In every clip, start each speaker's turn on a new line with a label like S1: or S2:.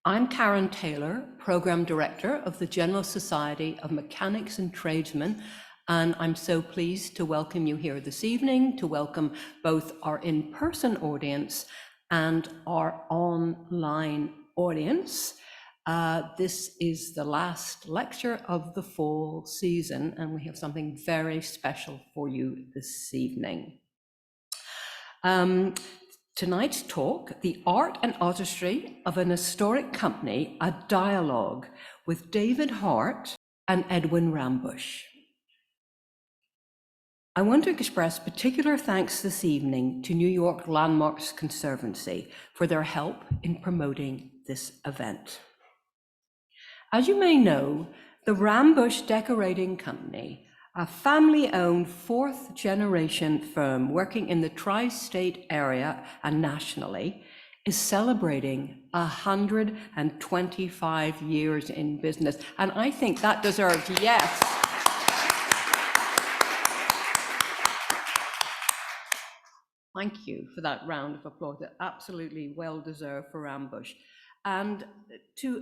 S1: I'm Karen Taylor, Program Director of the General Society of Mechanics and Tradesmen, and I'm so pleased to welcome you here this evening, to welcome both our in-person audience and our online audience. This is the last lecture of the fall season, and we have something very special for you this evening. Tonight's talk, The Art and Artistry of an Historic Company, a Dialogue with David Hart and Edwin Rambusch. I want to express particular thanks this evening to New York Landmarks Conservancy for their help in promoting this event. As you may know, the Rambusch Decorating Company, a family-owned fourth-generation firm working in the tri-state area and nationally, is celebrating 125 years in business. And I think that deserves yes. Thank you for that round of applause. Absolutely well-deserved for Rambusch. And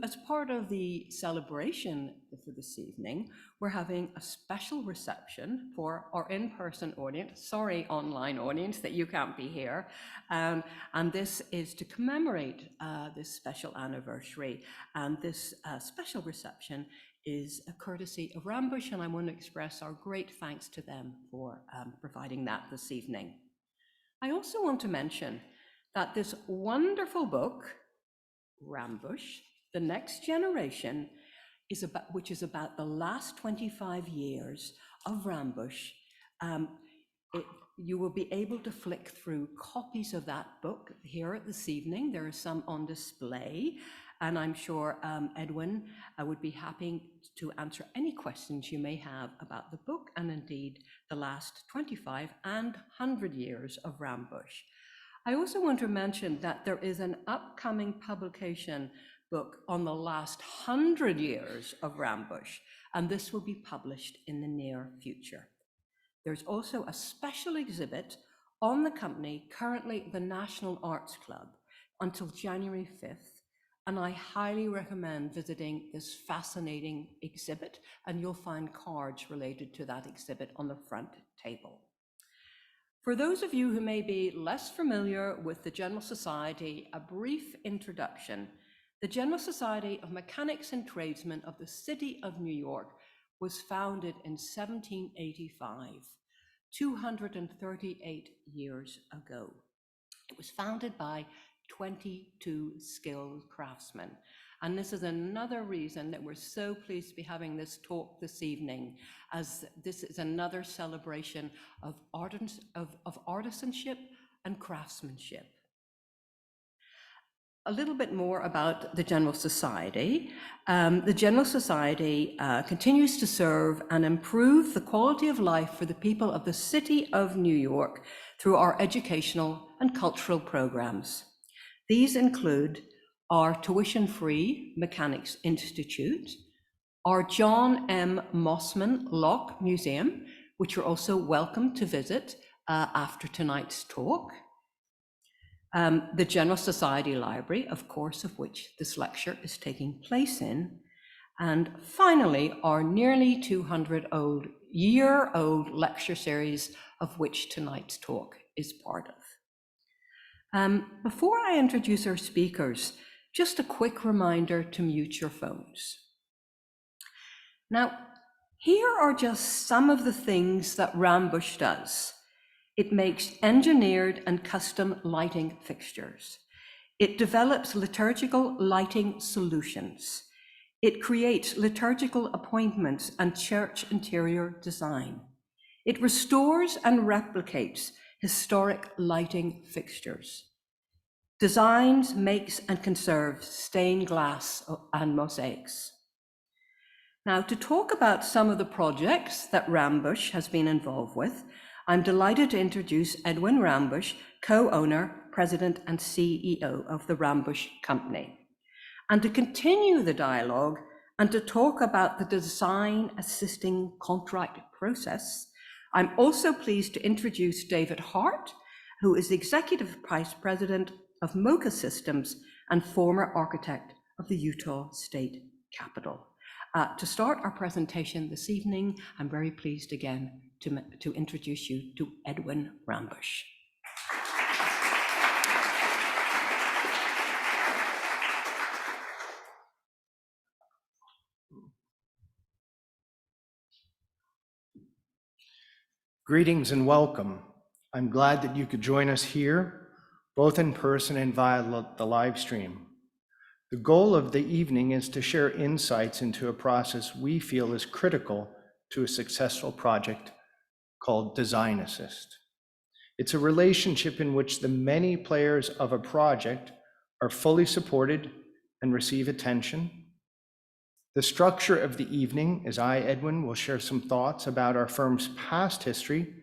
S1: as part of the celebration for this evening, we're having a special reception for our in-person audience. Sorry, online audience, that you can't be here. And this is to commemorate this special anniversary. And this special reception is a courtesy of Rambusch, and I want to express our great thanks to them for providing that this evening. I also want to mention that this wonderful book, Rambusch, The Next Generation, which is about the last 25 years of Rambusch. You will be able to flick through copies of that book here this evening. There are some on display, and I'm sure Edwin would be happy to answer any questions you may have about the book and indeed the last 25 and 100 years of Rambusch. I also want to mention that there is an upcoming publication book on the last 100 years of Rambusch, and this will be published in the near future. There's also a special exhibit on the company, currently the National Arts Club, until January 5th, and I highly recommend visiting this fascinating exhibit, and you'll find cards related to that exhibit on the front table. For those of you who may be less familiar with the General Society, a brief introduction. The General Society of Mechanics and Tradesmen of the City of New York was founded in 1785, 238 years ago. It was founded by 22 skilled craftsmen. And this is another reason that we're so pleased to be having this talk this evening, as this is another celebration of artisanship and craftsmanship. A little bit more about the General Society. The General Society continues to serve and improve the quality of life for the people of the City of New York through our educational and cultural programs. These include our tuition-free Mechanics Institute, our John M. Mossman Locke Museum, which you're also welcome to visit after tonight's talk, the General Society Library, of course, of which this lecture is taking place in, and finally, our nearly 200-year-old lecture series, of which tonight's talk is part of. Before I introduce our speakers, just a quick reminder to mute your phones. Now, here are just some of the things that Rambusch does. It makes engineered and custom lighting fixtures. It develops liturgical lighting solutions. It creates liturgical appointments and church interior design. It restores and replicates historic lighting fixtures. Designs, makes, and conserves stained glass and mosaics. Now, to talk about some of the projects that Rambusch has been involved with, I'm delighted to introduce Edwin Rambusch, co-owner, president, and CEO of the Rambusch Company. And to continue the dialogue and to talk about the design assisting contract process, I'm also pleased to introduce David Hart, who is the executive vice president of Mocha Systems and former architect of the Utah State Capitol. To start our presentation this evening, I'm very pleased again to introduce you to Edwin Rambusch.
S2: Greetings and welcome. I'm glad that you could join us here, both in person and via the live stream. The goal of the evening is to share insights into a process we feel is critical to a successful project called Design Assist. It's a relationship in which the many players of a project are fully supported and receive attention. The structure of the evening is Edwin, will share some thoughts about our firm's past history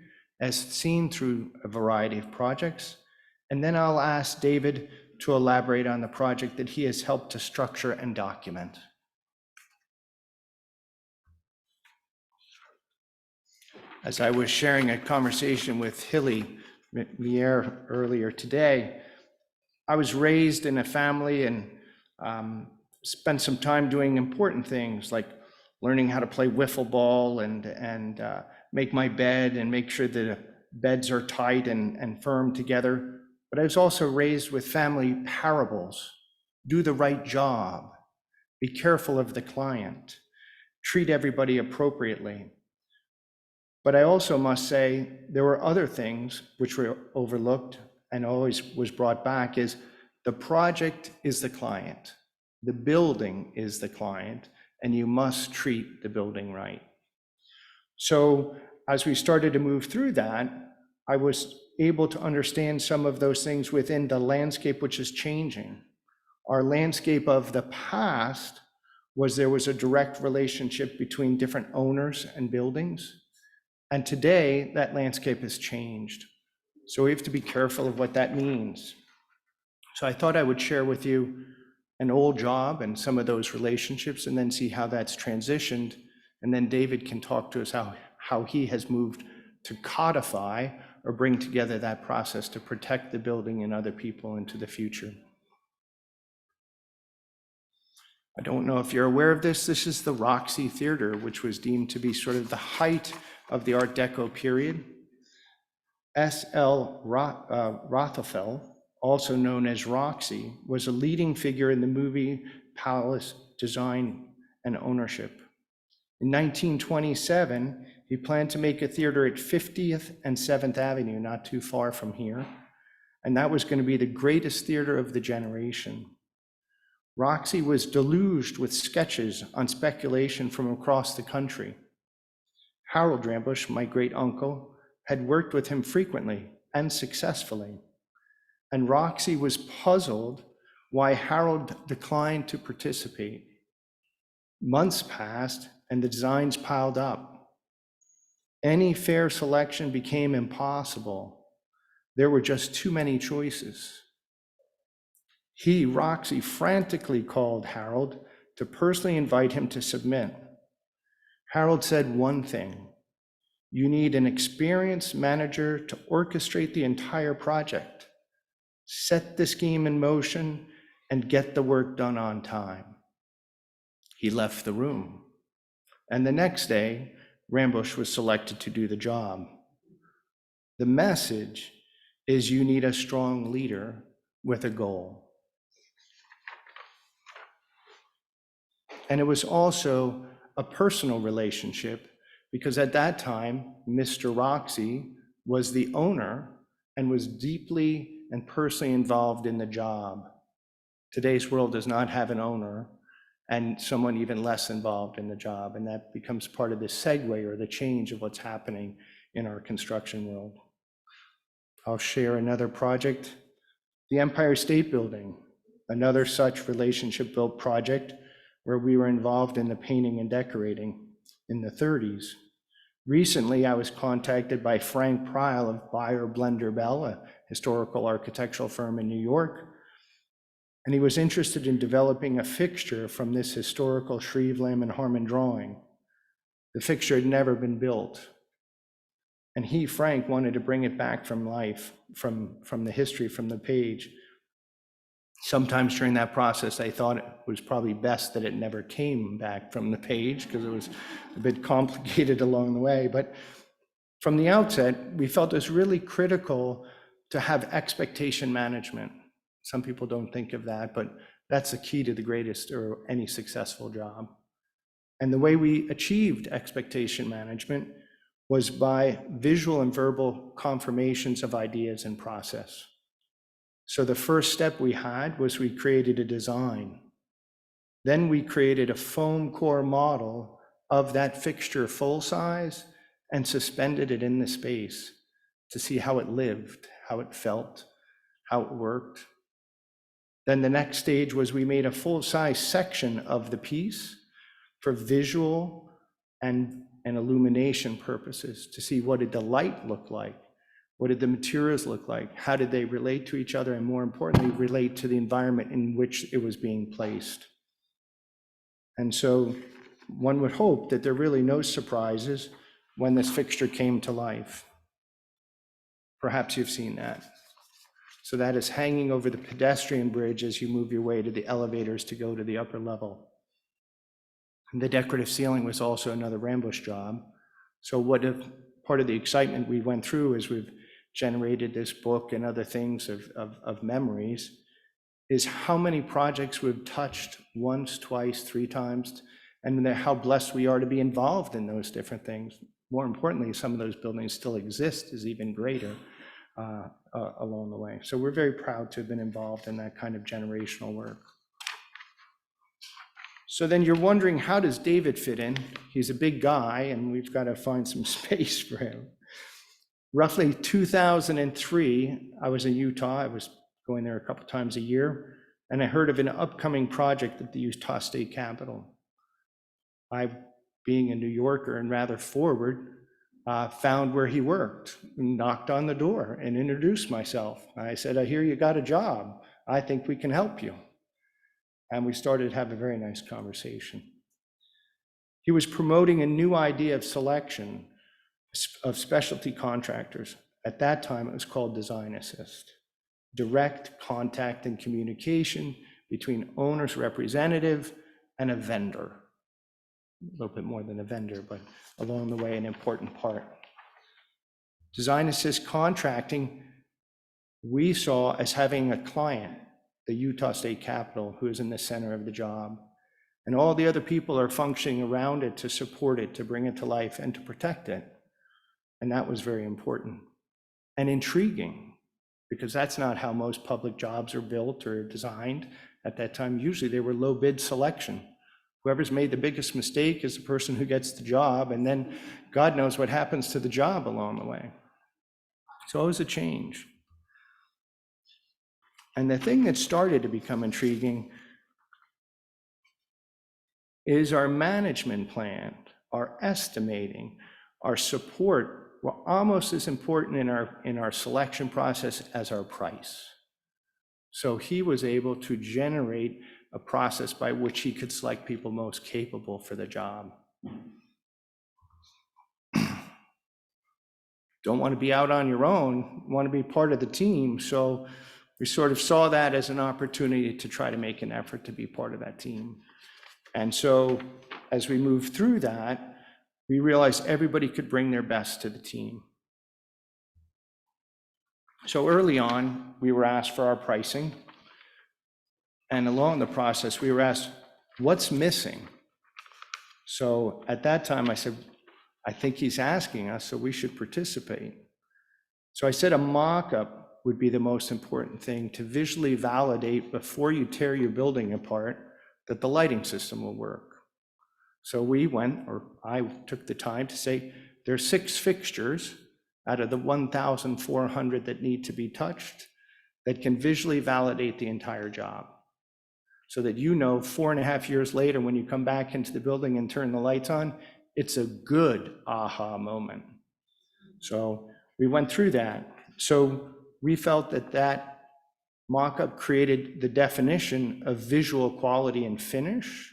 S2: as seen through a variety of projects. And then I'll ask David to elaborate on the project that he has helped to structure and document. As I was sharing a conversation with Hilly Mier earlier today, I was raised in a family and spent some time doing important things like learning how to play wiffle ball and make my bed and make sure the beds are tight and firm together. But I was also raised with family parables: do the right job, be careful of the client, treat everybody appropriately. But I also must say there were other things which were overlooked and always was brought back: is the project is the client. The building is the client, and you must treat the building right. So as we started to move through that, I was able to understand some of those things within the landscape which is changing. Our landscape of the past was there was a direct relationship between different owners and buildings. And today that landscape has changed. So we have to be careful of what that means. So I thought I would share with you an old job and some of those relationships, and then see how that's transitioned. And then David can talk to us how he has moved to codify or bring together that process to protect the building and other people into the future. I don't know if you're aware of this. This is the Roxy Theater, which was deemed to be sort of the height of the Art Deco period. S.L. Rothafel, also known as Roxy, was a leading figure in the movie palace design and ownership. In 1927, he planned to make a theater at 50th and 7th Avenue, not too far from here, and that was going to be the greatest theater of the generation. Roxy was deluged with sketches on speculation from across the country. Harold Rambusch, my great uncle, had worked with him frequently and successfully. And Roxy was puzzled why Harold declined to participate. Months passed and the designs piled up. Any fair selection became impossible. There were just too many choices. Roxy, frantically called Harold to personally invite him to submit. Harold said one thing: you need an experienced manager to orchestrate the entire project, set the scheme in motion, and get the work done on time. He left the room, and the next day, Rambusch was selected to do the job. The message is you need a strong leader with a goal. And it was also a personal relationship, because at that time, Mr. Roxy was the owner and was deeply and personally involved in the job. Today's world does not have an owner and someone even less involved in the job, and that becomes part of the segue or the change of what's happening in our construction world. I'll share another project, the Empire State Building, another such relationship-built project where we were involved in the painting and decorating in the 30s. Recently, I was contacted by Frank Pryl of Beyer Blender Bell, a historical architectural firm in New York, and he was interested in developing a fixture from this historical Shreve, Lamb, and Harmon drawing. The fixture had never been built, and Frank, wanted to bring it back from life, from the history, from the page. Sometimes during that process, I thought it was probably best that it never came back from the page because it was a bit complicated along the way. But from the outset, we felt it was really critical to have expectation management. Some people don't think of that, but that's the key to the greatest or any successful job. And the way we achieved expectation management was by visual and verbal confirmations of ideas and process. So the first step we had was we created a design. Then we created a foam core model of that fixture full size and suspended it in the space to see how it lived, how it felt, how it worked. Then the next stage was we made a full-size section of the piece for visual and illumination purposes to see what did the light look like, what did the materials look like, how did they relate to each other, and more importantly, relate to the environment in which it was being placed. And so one would hope that there are really no surprises when this fixture came to life. Perhaps you've seen that. So that is hanging over the pedestrian bridge as you move your way to the elevators to go to the upper level. And the decorative ceiling was also another Rambusch job. So part of the excitement we went through as we've generated this book and other things of memories is how many projects we've touched once, twice, 3 times, and how blessed we are to be involved in those different things. More importantly, some of those buildings still exist is even greater along the way. So we're very proud to have been involved in that kind of generational work. So then you're wondering, how does David fit in? He's a big guy and we've got to find some space for him. Roughly 2003, I was in Utah. I was going there a couple times a year, and I heard of an upcoming project at the Utah State Capitol. I, being a New Yorker and rather forward, found where he worked, knocked on the door and introduced myself. I said, I hear you got a job. I think we can help you. And we started to have a very nice conversation. He was promoting a new idea of selection of specialty contractors. At that time, it was called Design Assist. Direct contact and communication between owner's representative and a vendor. A little bit more than a vendor, but along the way, an important part. Design Assist contracting, we saw as having a client, the Utah State Capitol, who is in the center of the job. And all the other people are functioning around it to support it, to bring it to life, and to protect it. And that was very important and intriguing, because that's not how most public jobs are built or designed at that time. Usually they were low bid selection. Whoever's made the biggest mistake is the person who gets the job, and then God knows what happens to the job along the way. So it was a change. And the thing that started to become intriguing is our management plan, our estimating, our support were almost as important in our selection process as our price. So he was able to generate a process by which he could select people most capable for the job. Don't want to be out on your own, want to be part of the team. So we sort of saw that as an opportunity to try to make an effort to be part of that team. And so as we moved through that, we realized everybody could bring their best to the team. So early on, we were asked for our pricing. And along the process, we were asked, what's missing? So at that time, I said, I think he's asking us, so we should participate. So I said a mock-up would be the most important thing to visually validate before you tear your building apart that the lighting system will work. So we went, or I took the time to say, there's 6 fixtures out of the 1,400 that need to be touched that can visually validate the entire job. So that 4.5 years later, when you come back into the building and turn the lights on, it's a good aha moment. So we went through that. So we felt that mock-up created the definition of visual quality and finish.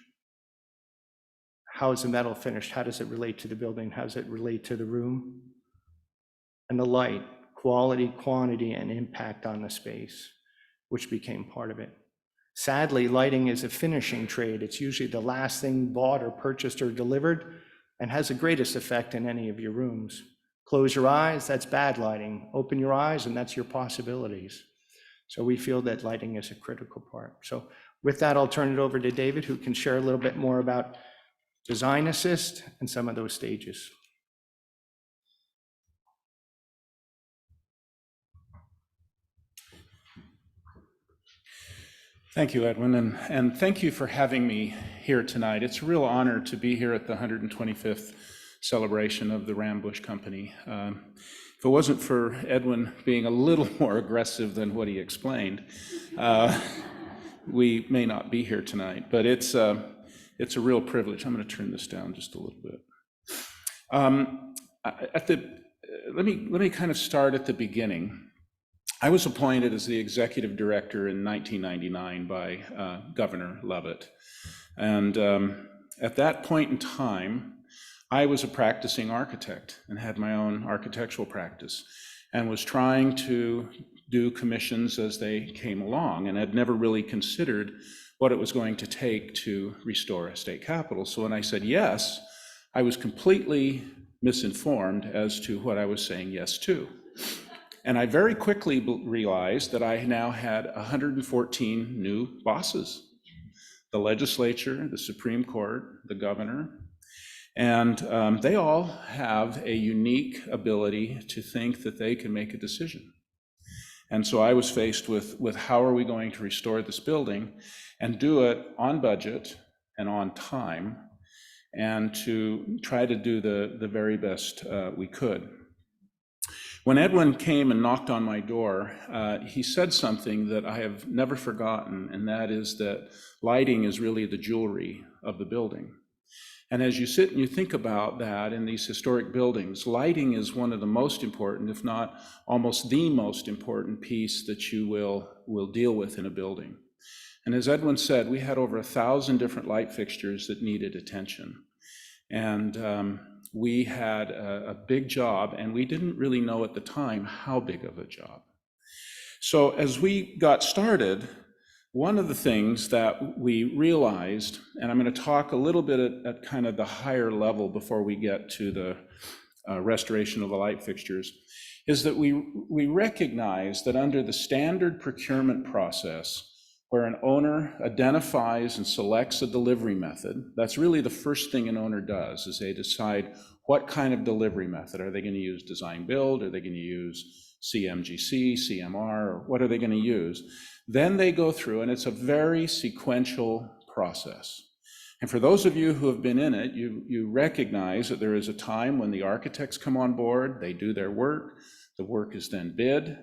S2: How is the metal finished? How does it relate to the building? How does it relate to the room? And the light, quality, quantity, and impact on the space, which became part of it. Sadly, lighting is a finishing trade. It's usually the last thing bought or purchased or delivered and has the greatest effect in any of your rooms. Close your eyes, that's bad lighting. Open your eyes, and that's your possibilities. So we feel that lighting is a critical part. So with that, I'll turn it over to David, who can share a little bit more about design assist and some of those stages.
S3: Thank you, Edwin, and thank you for having me here tonight. It's a real honor to be here at the 125th celebration of the Rambusch Company. If it wasn't for Edwin being a little more aggressive than what he explained, we may not be here tonight, but it's a real privilege. I'm going to turn this down just a little bit. Let me kind of start at the beginning. I was appointed as the executive director in 1999 by Governor Lovett. And at that point in time, I was a practicing architect and had my own architectural practice and was trying to do commissions as they came along and had never really considered what it was going to take to restore a state capitol. So when I said yes, I was completely misinformed as to what I was saying yes to. And I very quickly realized that I now had 114 new bosses: the legislature, the Supreme Court, the governor, and they all have a unique ability to think that they can make a decision. And so I was faced with how are we going to restore this building and do it on budget and on time, and to try to do the very best we could. When Edwin came and knocked on my door, he said something that I have never forgotten, and that is that lighting is really the jewelry of the building. And as you sit and you think about that in these historic buildings, lighting is one of the most important, if not almost the most important piece that you will deal with in a building. And as Edwin said, we had over 1,000 different light fixtures that needed attention. And we had a big job, and we didn't really know at the time how big of a job. So as we got started, one of the things that we realized, and I'm going to talk a little bit at kind of the higher level before we get to the restoration of the light fixtures, is that we recognize that under the standard procurement process, where an owner identifies and selects a delivery method, that's really the first thing an owner does, is they decide what kind of delivery method. Are they going to use design build? Are they going to use CMGC, CMR, or what are they going to use? Then they go through, and it's a very sequential process. And for those of you who have been in it, you recognize that there is a time when the architects come on board, they do their work, the work is then bid,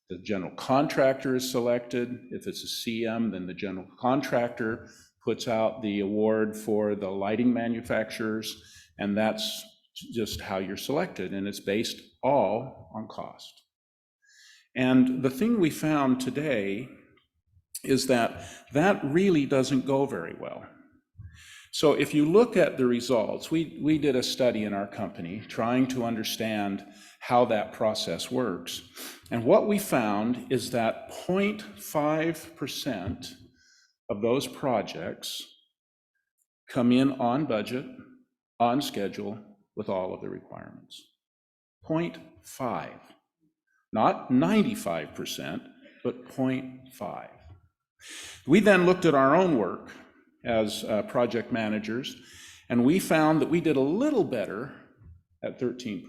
S3: the general contractor is selected. If it's a CM, then the general contractor puts out the award for the lighting manufacturers, and that's just how you're selected, and it's based all on cost. And the thing we found today is that that really doesn't go very well. So if you look at the results, we did a study in our company trying to understand how that process works. And what we found is that 0.5% of those projects come in on budget, on schedule, with all of the requirements. 0.5, not 95%, but 0.5. We then looked at our own work as project managers, and we found that we did a little better at 13%.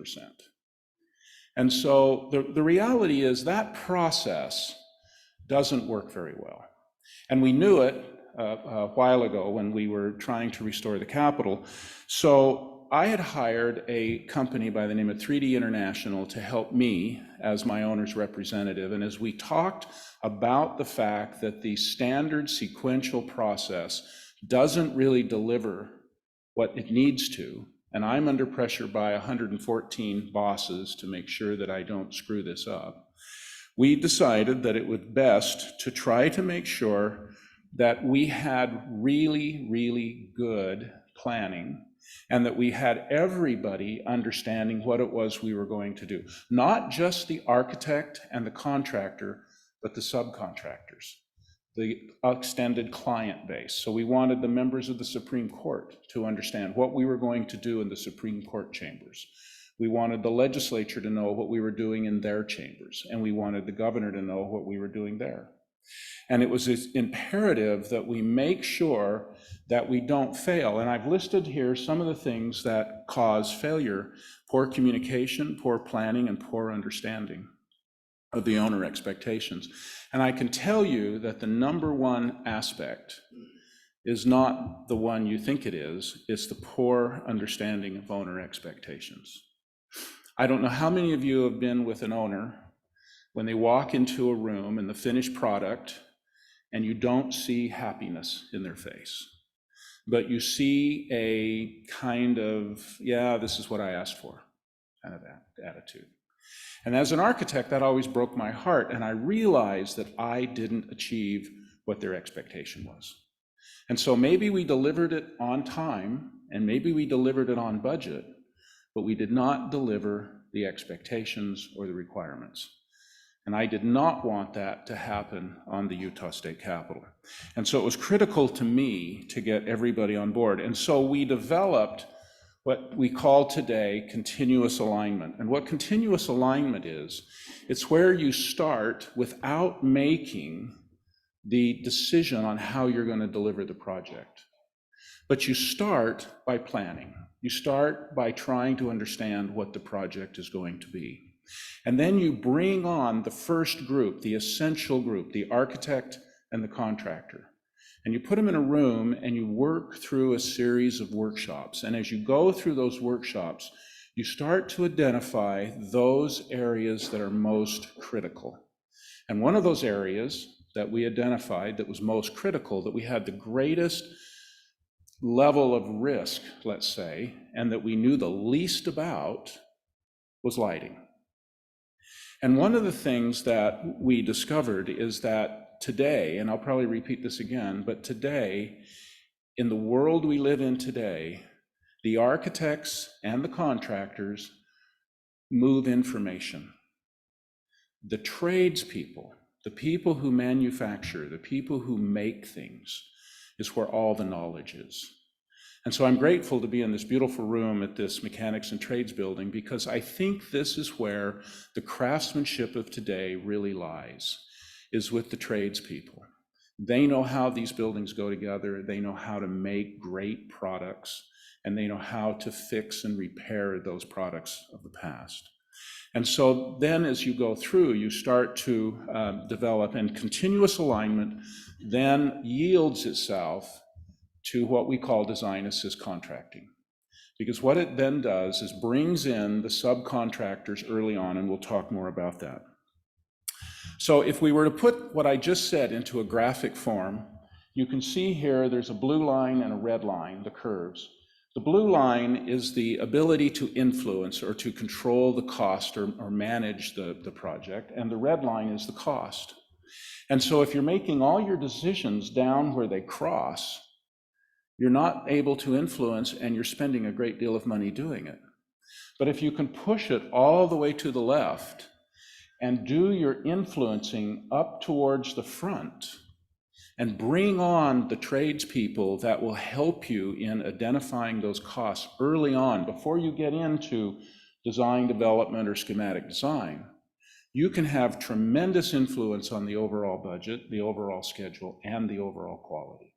S3: And so the reality is that process doesn't work very well. And we knew it a while ago when we were trying to restore the Capitol. So I had hired a company by the name of 3D International to help me as my owner's representative. And as we talked about the fact that the standard sequential process doesn't really deliver what it needs to, and I'm under pressure by 114 bosses to make sure that I don't screw this up, we decided that it was best to try to make sure that we had really, really good planning and that we had everybody understanding what it was we were going to do. Not just the architect and the contractor, but the subcontractors. the extended client base. So we wanted the members of the Supreme Court to understand what we were going to do in the Supreme Court chambers. We wanted the legislature to know what we were doing in their chambers, and we wanted the governor to know what we were doing there. And it was imperative that we make sure that we don't fail. And I've listed here some of the things that cause failure: poor communication, poor planning, and poor understanding of the owner expectations. And I can tell you that the number one aspect is not the one you think it is, it's the poor understanding of owner expectations. I don't know how many of you have been with an owner when they walk into a room and the finished product and you don't see happiness in their face, but you see a kind of, yeah, this is what I asked for, kind of attitude. And as an architect, that always broke my heart, and I realized that I didn't achieve what their expectation was. And so maybe we delivered it on time, and maybe we delivered it on budget, but we did not deliver the expectations or the requirements. And I did not want that to happen on the Utah State Capitol. And so it was critical to me to get everybody on board. And so we developed what we call today continuous alignment. And what continuous alignment is, it's where you start without making the decision on how you're going to deliver the project. But you start by planning. You start by trying to understand what the project is going to be. And then you bring on the first group, the essential group, the architect and the contractor. And you put them in a room and you work through a series of workshops. And as you go through those workshops, you start to identify those areas that are most critical. And one of those areas that we identified that was most critical, that we had the greatest level of risk, let's say, and that we knew the least about, was lighting. And one of the things that we discovered is that today, and I'll probably repeat this again, but today, in the world we live in today, the architects and the contractors move information. The tradespeople, the people who manufacture, the people who make things, is where all the knowledge is. And so I'm grateful to be in this beautiful room at this Mechanics and Trades building, because I think this is where the craftsmanship of today really lies, is with the tradespeople. They know how these buildings go together, they know how to make great products, and they know how to fix and repair those products of the past. And so then as you go through, you start to develop, and continuous alignment then yields itself to what we call design assist contracting. Because what it then does is brings in the subcontractors early on, and we'll talk more about that. So if we were to put what I just said into a graphic form, you can see here there's a blue line and a red line, the curves. The blue line is the ability to influence or to control the cost or manage the project, and the red line is the cost. And so if you're making all your decisions down where they cross, you're not able to influence, and you're spending a great deal of money doing it. But if you can push it all the way to the left and do your influencing up towards the front and bring on the tradespeople that will help you in identifying those costs early on before you get into design development or schematic design, you can have tremendous influence on the overall budget, the overall schedule, and the overall quality.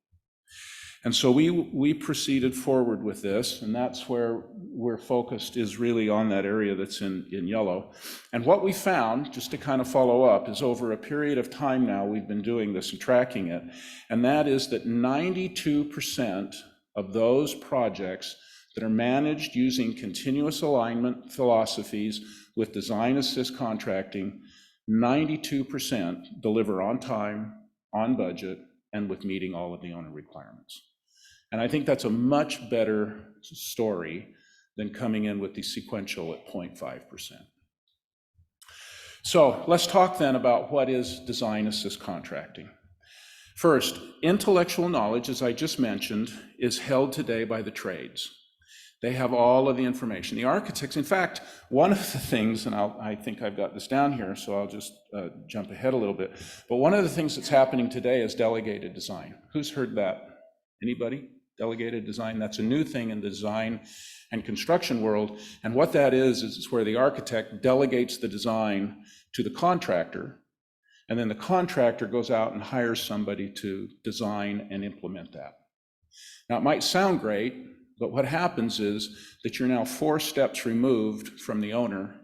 S3: And so we proceeded forward with this, and that's where we're focused, is really on that area that's in yellow. And what we found, just to kind of follow up, is over a period of time now, we've been doing this and tracking it, and that is that 92% of those projects that are managed using continuous alignment philosophies with design assist contracting, 92% deliver on time, on budget, and with meeting all of the owner requirements. And I think that's a much better story than coming in with the sequential at 0.5%. So let's talk then about what is design assist contracting. First, intellectual knowledge, as I just mentioned, is held today by the trades. They have all of the information. The architects, in fact, one of the things, and I think I've got this down here, so I'll just jump ahead a little bit, but one of the things that's happening today is delegated design. Who's heard that? Anybody? Delegated design? That's a new thing in the design and construction world, and what that is it's where the architect delegates the design to the contractor, and then the contractor goes out and hires somebody to design and implement that. Now, it might sound great, but what happens is that you're now 4 steps removed from the owner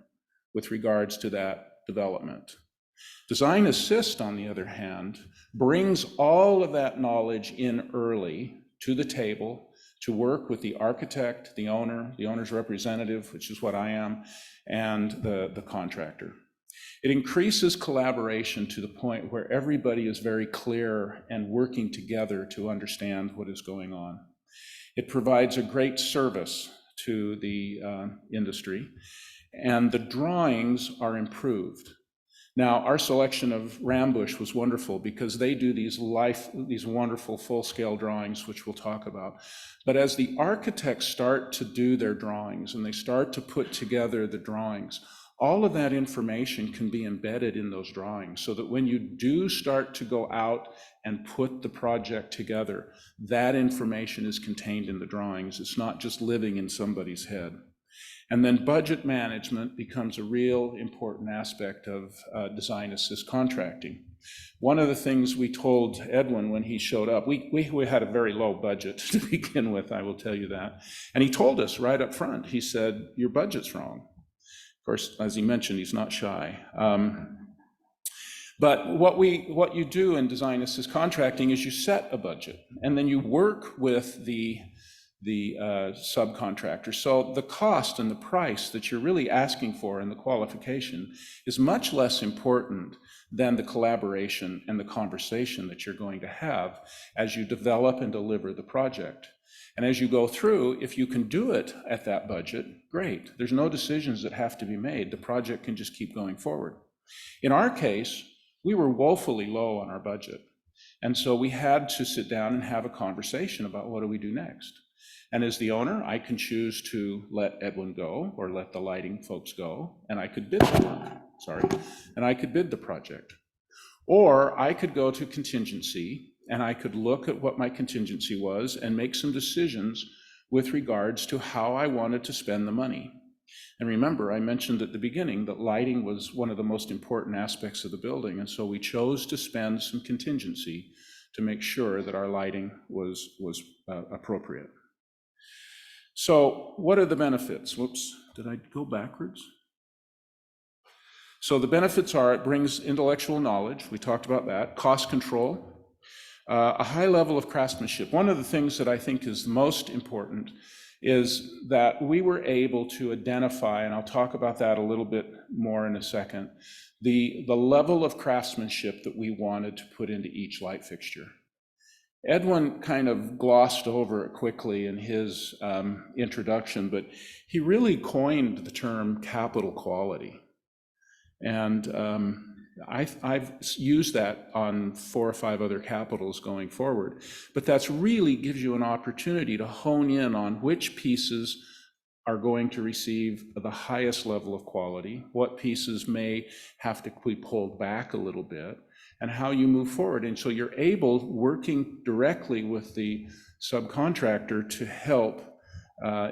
S3: with regards to that development. Design assist, on the other hand, brings all of that knowledge in early to the table to work with the architect, the owner's representative, which is what I am, and the contractor. It increases collaboration to the point where everybody is very clear and working together to understand what is going on. It provides a great service to the industry, and the drawings are improved. Now, our selection of Rambusch was wonderful because they do these wonderful full-scale drawings, which we'll talk about. But as the architects start to do their drawings and they start to put together the drawings, all of that information can be embedded in those drawings so that when you do start to go out and put the project together, that information is contained in the drawings. It's not just living in somebody's head. And then budget management becomes a real important aspect of design assist contracting. One of the things we told Edwin when he showed up, we had a very low budget to begin with, I will tell you that. And he told us right up front, he said, your budget's wrong. Of course, as he mentioned, he's not shy. But what you do in design assist contracting is you set a budget, and then you work with the subcontractor. So the cost and the price that you're really asking for in the qualification is much less important than the collaboration and the conversation that you're going to have as you develop and deliver the project. And as you go through, if you can do it at that budget, great. There's no decisions that have to be made. The project can just keep going forward. In our case, we were woefully low on our budget. And so we had to sit down and have a conversation about what do we do next. And as the owner, I can choose to let Edwin go or let the lighting folks go, and I could bid the work, and I could bid the project. Or I could go to contingency, and I could look at what my contingency was and make some decisions with regards to how I wanted to spend the money. And remember, I mentioned at the beginning that lighting was one of the most important aspects of the building, and so we chose to spend some contingency to make sure that our lighting was appropriate. So what are the benefits? Whoops, did I go backwards? So the benefits are it brings intellectual knowledge. We talked about that. Cost control, a high level of craftsmanship. One of the things that I think is most important is that we were able to identify, and I'll talk about that a little bit more in a second, the level of craftsmanship that we wanted to put into each light fixture. Edwin kind of glossed over it quickly in his introduction, but he really coined the term capital quality. And I've used that on 4 or 5 other capitals going forward, but that's really gives you an opportunity to hone in on which pieces are going to receive the highest level of quality, what pieces may have to be pulled back a little bit, and how you move forward. And so you're able, working directly with the subcontractor, to help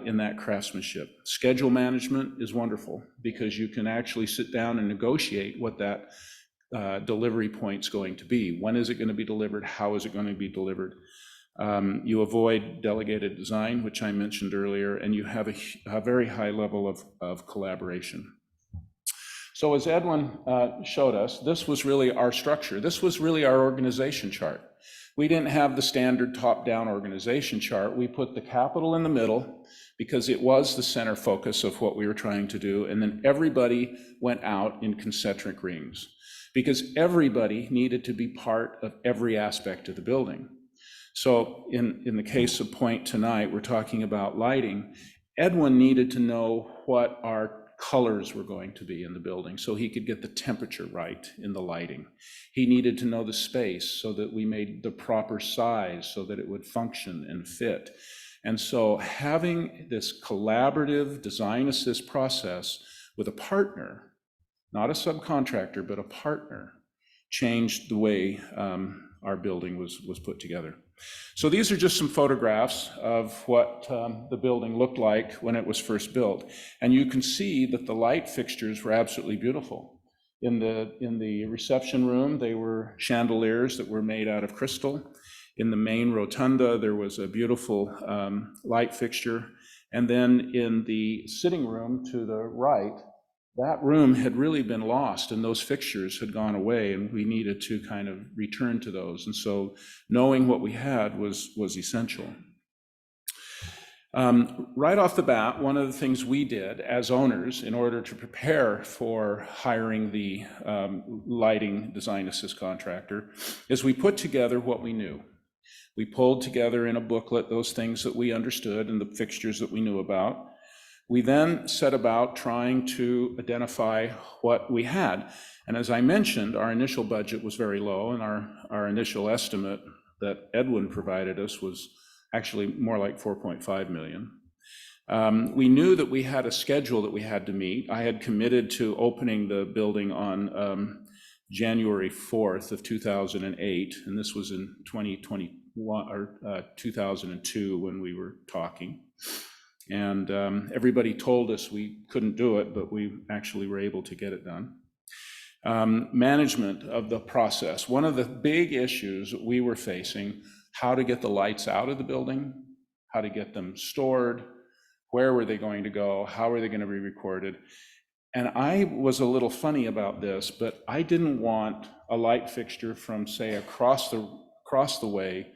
S3: in that craftsmanship. Schedule management is wonderful because you can actually sit down and negotiate what that delivery point's going to be. When is it going to be delivered? How is it going to be delivered? You avoid delegated design, which I mentioned earlier, and you have a very high level of collaboration. So as Edwin showed us, this was really our structure. This was really our organization chart. We didn't have the standard top-down organization chart. We put the capital in the middle because it was the center focus of what we were trying to do, and then everybody went out in concentric rings because everybody needed to be part of every aspect of the building. So in the case of point tonight, we're talking about lighting. Edwin needed to know what our colors were going to be in the building, so he could get the temperature right in the lighting. He needed to know the space so that we made the proper size so that it would function and fit. And so having this collaborative design assist process with a partner, not a subcontractor, but a partner, changed the way our building was put together. So these are just some photographs of what the building looked like when it was first built. And you can see that the light fixtures were absolutely beautiful. In the reception room, they were chandeliers that were made out of crystal. In the main rotunda, there was a beautiful light fixture. And then in the sitting room to the right, that room had really been lost and those fixtures had gone away, and we needed to kind of return to those. And so knowing what we had was essential. Right off the bat, one of the things we did as owners in order to prepare for hiring the lighting design assist contractor is we put together what we knew. We pulled together in a booklet those things that we understood and the fixtures that we knew about. We then set about trying to identify what we had. And as I mentioned, our initial budget was very low, and our initial estimate that Edwin provided us was actually more like 4.5 million. We knew that we had a schedule that we had to meet. I had committed to opening the building on January 4th of 2008, and this was in 2021 or 2002 when we were talking. And everybody told us we couldn't do it, but we actually were able to get it done. Management of the process. One of the big issues that we were facing, how to get the lights out of the building, how to get them stored, where were they going to go, how are they going to be recorded. And I was a little funny about this, but I didn't want a light fixture from, say, across the way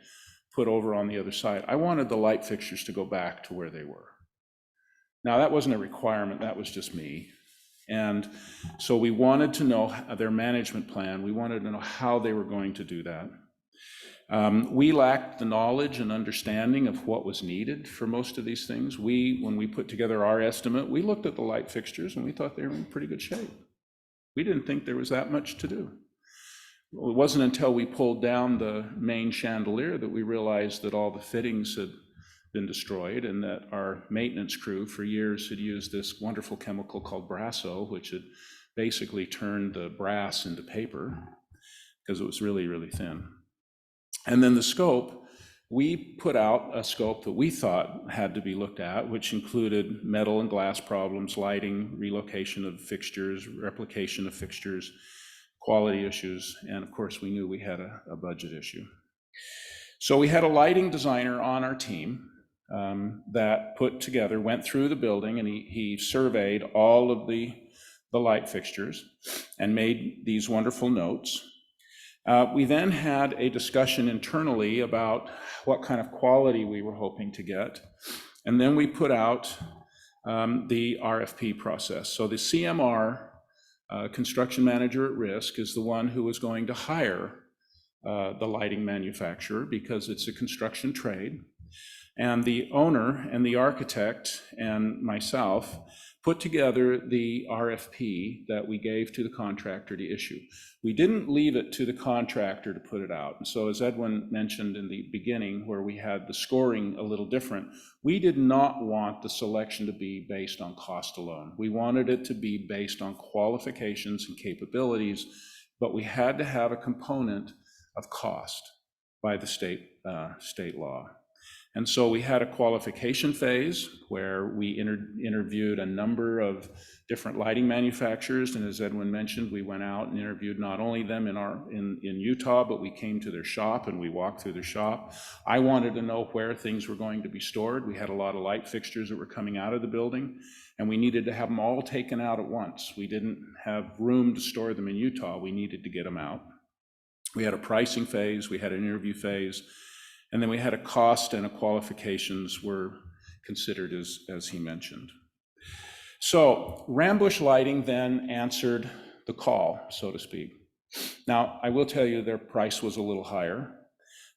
S3: put over on the other side. I wanted the light fixtures to go back to where they were. Now, that wasn't a requirement, that was just me. And so we wanted to know their management plan. We wanted to know how they were going to do that. We lacked the knowledge and understanding of what was needed for most of these things. When we put together our estimate, we looked at the light fixtures and we thought they were in pretty good shape. We didn't think there was that much to do. Well, it wasn't until we pulled down the main chandelier that we realized that all the fittings had been destroyed and that our maintenance crew for years had used this wonderful chemical called Brasso, which had basically turned the brass into paper because it was really, really thin. And then the scope, we put out a scope that we thought had to be looked at, which included metal and glass problems, lighting, relocation of fixtures, replication of fixtures, quality issues, and of course we knew we had a budget issue. So we had a lighting designer on our team that went through the building, and he surveyed all of the light fixtures and made these wonderful notes. We then had a discussion internally about what kind of quality we were hoping to get, and then we put out the RFP process. So the CMR, construction manager at risk, is the one who was going to hire the lighting manufacturer because it's a construction trade. And the owner and the architect and myself put together the RFP that we gave to the contractor to issue. We didn't leave it to the contractor to put it out. And so as Edwin mentioned in the beginning, where we had the scoring a little different, we did not want the selection to be based on cost alone. We wanted it to be based on qualifications and capabilities, but we had to have a component of cost by the state law. And so we had a qualification phase where we interviewed a number of different lighting manufacturers. And as Edwin mentioned, we went out and interviewed not only them in Utah, but we came to their shop and we walked through their shop. I wanted to know where things were going to be stored. We had a lot of light fixtures that were coming out of the building, and we needed to have them all taken out at once. We didn't have room to store them in Utah. We needed to get them out. We had a pricing phase, we had an interview phase, and then we had a cost and a qualifications were considered as he mentioned. So Rambusch Lighting then answered the call, so to speak. Now, I will tell you their price was a little higher,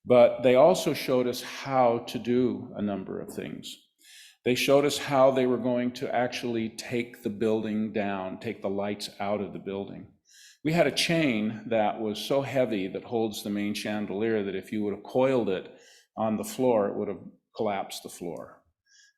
S3: but they also showed us how to do a number of things. They showed us how they were going to actually take the building down, take the lights out of the building. We had a chain that was so heavy that holds the main chandelier that if you would have coiled it on the floor, it would have collapsed the floor.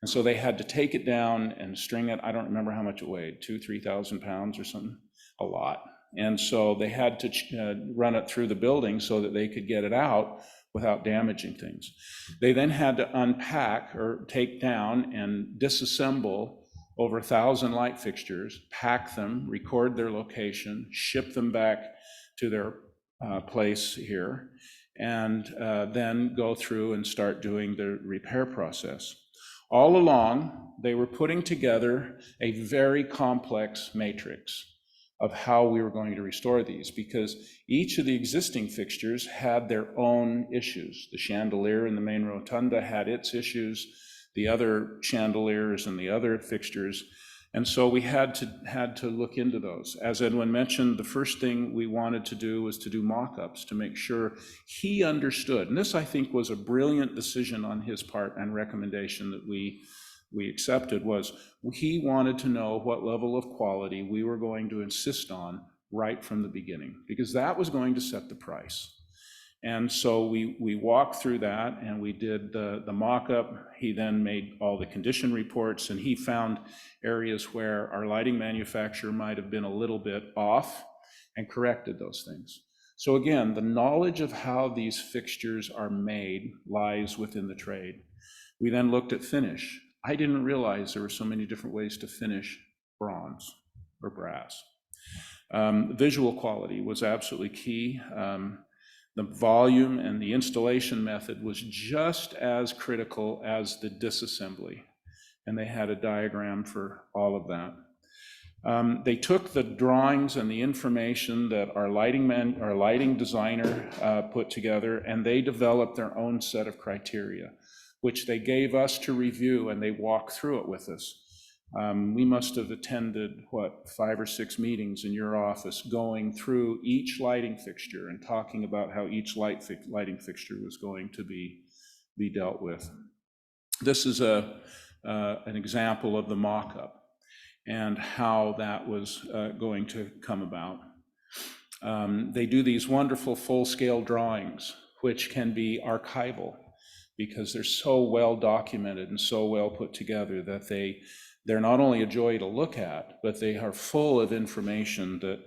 S3: And so they had to take it down and string it. I don't remember how much it weighed, 3,000 pounds or something, a lot. And so they had to run it through the building so that they could get it out without damaging things. They then had to unpack or take down and disassemble over 1,000 light fixtures, pack them, record their location, ship them back to their place here, and then go through and start doing the repair process. All along, they were putting together a very complex matrix of how we were going to restore these, because each of the existing fixtures had their own issues. The chandelier in the main rotunda had its issues, the other chandeliers and the other fixtures, and so we had to look into those. As Edwin mentioned, the first thing we wanted to do was to do mock-ups to make sure he understood, and this I think was a brilliant decision on his part and recommendation that we accepted, was he wanted to know what level of quality we were going to insist on right from the beginning, because that was going to set the price. And so we walked through that and we did the mock-up. He then made all the condition reports, and he found areas where our lighting manufacturer might have been a little bit off and corrected those things. So again, the knowledge of how these fixtures are made lies within the trade. We then looked at finish. I didn't realize there were so many different ways to finish bronze or brass. Visual quality was absolutely key. The volume and the installation method was just as critical as the disassembly, and they had a diagram for all of that. They took the drawings and the information that our lighting designer put together, and they developed their own set of criteria, which they gave us to review, and they walked through it with us. We must have attended, 5 or 6 meetings in your office going through each lighting fixture and talking about how each lighting fixture was going to be dealt with. This is an example of the mock-up and how that was going to come about. They do these wonderful full-scale drawings, which can be archival because they're so well documented and so well put together that they're not only a joy to look at, but they are full of information that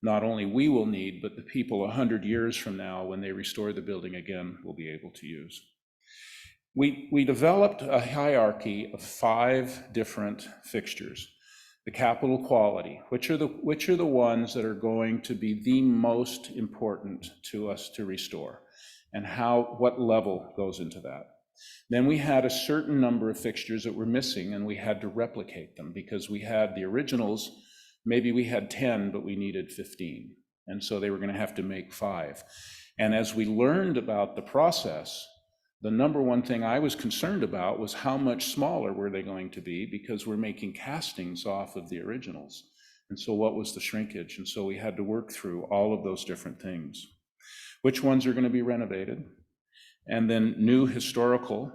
S3: not only we will need, but the people 100 years from now, when they restore the building again, will be able to use. We developed a hierarchy of 5 different fixtures. The capital quality, which are the ones that are going to be the most important to us to restore, and what level goes into that. Then we had a certain number of fixtures that were missing, and we had to replicate them because we had the originals. Maybe we had 10, but we needed 15. And so they were going to have to make 5. And as we learned about the process, the number one thing I was concerned about was how much smaller were they going to be, because we're making castings off of the originals. And so what was the shrinkage? And so we had to work through all of those different things. Which ones are going to be renovated? And then new historical.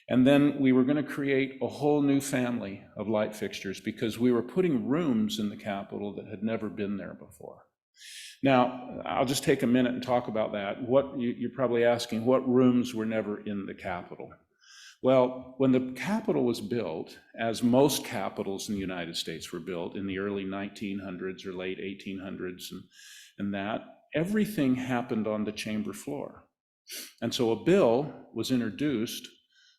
S3: And then we were going to create a whole new family of light fixtures because we were putting rooms in the Capitol that had never been there before. Now, I'll just take a minute and talk about that. You're probably asking, what rooms were never in the Capitol? Well, when the Capitol was built, as most capitals in the United States were built in the early 1900s or late 1800s and that, everything happened on the chamber floor. And so a bill was introduced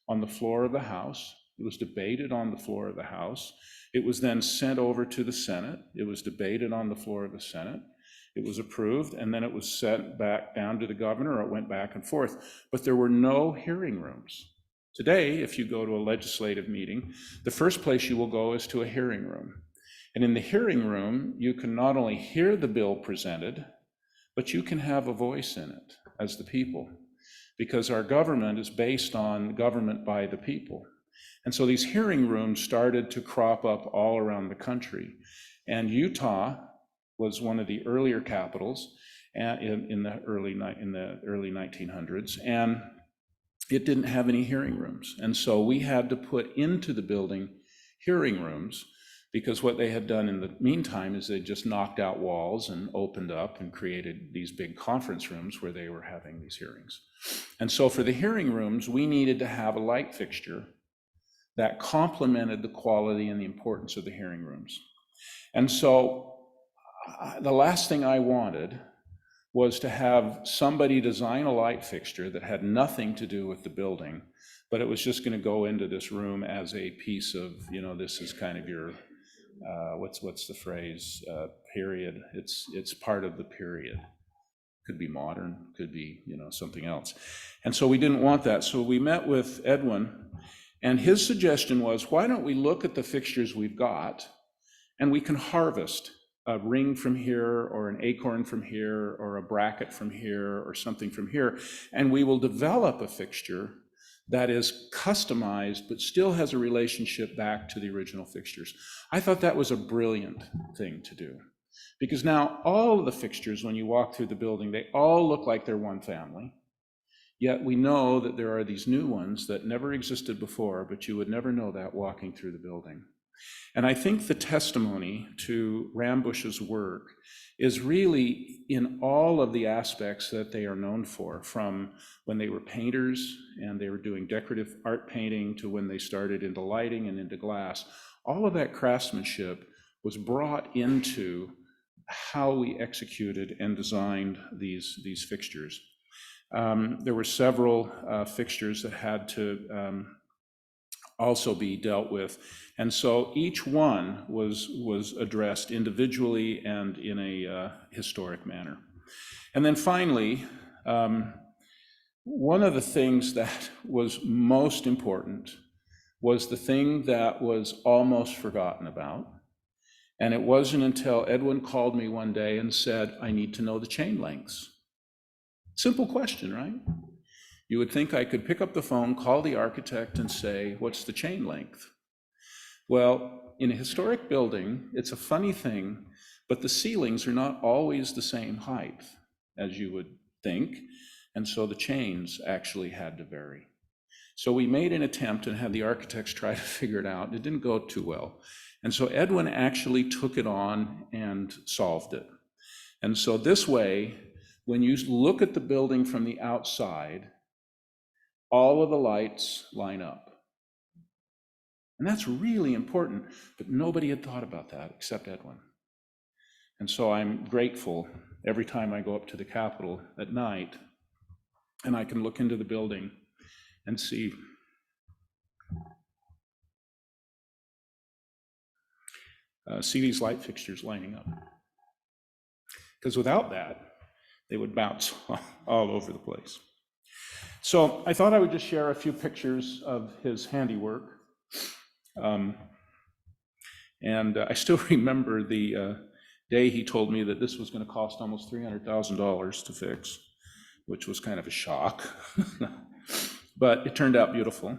S3: on the floor of the House. It was debated on the floor of the House. It was then sent over to the Senate. It was debated on the floor of the Senate. It was approved, and then it was sent back down to the governor, or it went back and forth. But there were no hearing rooms. Today, if you go to a legislative meeting, the first place you will go is to a hearing room. And in the hearing room, you can not only hear the bill presented, but you can have a voice in it as the people, because our government is based on government by the people. And so these hearing rooms started to crop up all around the country. And Utah was one of the earlier capitals in the early 1900s. And it didn't have any hearing rooms. And so we had to put into the building hearing rooms, because what they had done in the meantime is they just knocked out walls and opened up and created these big conference rooms where they were having these hearings. And so for the hearing rooms, we needed to have a light fixture that complemented the quality and the importance of the hearing rooms. And so the last thing I wanted was to have somebody design a light fixture that had nothing to do with the building, but it was just going to go into this room as a piece of, this is kind of your, what's the phrase, period. It's part of the period. Could be modern, could be, something else. And so we didn't want that. So we met with Edwin, and his suggestion was, why don't we look at the fixtures we've got, and we can harvest a ring from here, or an acorn from here, or a bracket from here, or something from here, and we will develop a fixture that is customized, but still has a relationship back to the original fixtures. I thought that was a brilliant thing to do, because now all of the fixtures, when you walk through the building, they all look like they're one family, yet we know that there are these new ones that never existed before, but you would never know that walking through the building. And I think the testimony to Rambusch's work is really in all of the aspects that they are known for, from when they were painters and they were doing decorative art painting to when they started into lighting and into glass. All of that craftsmanship was brought into how we executed and designed these fixtures. There were several fixtures that had to also be dealt with. And so each one was addressed individually and in a historic manner. And then finally, one of the things that was most important was the thing that was almost forgotten about. And it wasn't until Edwin called me one day and said, I need to know the chain lengths. Simple question, right? You would think I could pick up the phone, call the architect, and say, what's the chain length? Well, in a historic building, it's a funny thing, but the ceilings are not always the same height as you would think, and so the chains actually had to vary. So we made an attempt and had the architects try to figure it out. It didn't go too well. And so Edwin actually took it on and solved it. And so this way, when you look at the building from the outside, all of the lights line up. And that's really important, but nobody had thought about that except Edwin. And so I'm grateful every time I go up to the Capitol at night and I can look into the building and see these light fixtures lining up. Because without that, they would bounce all over the place. So I thought I would just share a few pictures of his handiwork. And I still remember the day he told me that this was going to cost almost $300,000 to fix, which was kind of a shock. But it turned out beautiful.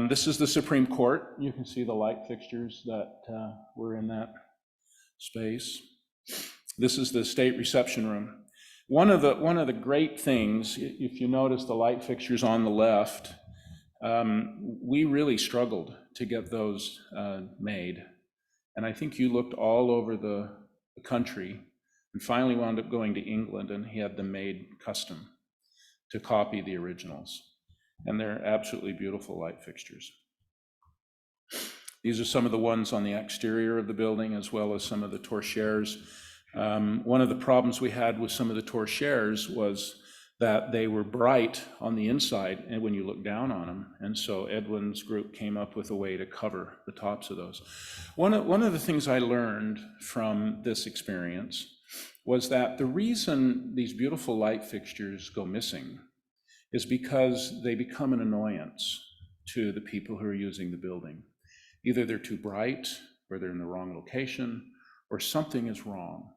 S3: This is the Supreme Court. You can see the light fixtures that were in that space. This is the state reception room. One of the great things, if you notice the light fixtures on the left, we really struggled to get those made. And I think you looked all over the country and finally wound up going to England, and he had them made custom to copy the originals. And they're absolutely beautiful light fixtures. These are some of the ones on the exterior of the building, as well as some of the torchères. One of the problems we had with some of the torchères was that they were bright on the inside and when you look down on them. And so Edwin's group came up with a way to cover the tops of those. One of the things I learned from this experience was that the reason these beautiful light fixtures go missing is because they become an annoyance to the people who are using the building. Either they're too bright, or they're in the wrong location, or something is wrong.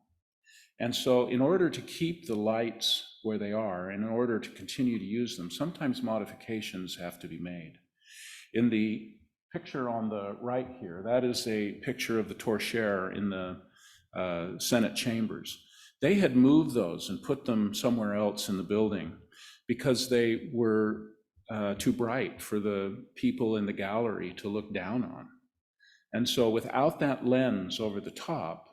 S3: And so in order to keep the lights where they are, and in order to continue to use them, sometimes modifications have to be made. In the picture on the right here, that is a picture of the torchère in the Senate chambers. They had moved those and put them somewhere else in the building because they were too bright for the people in the gallery to look down on. And so without that lens over the top,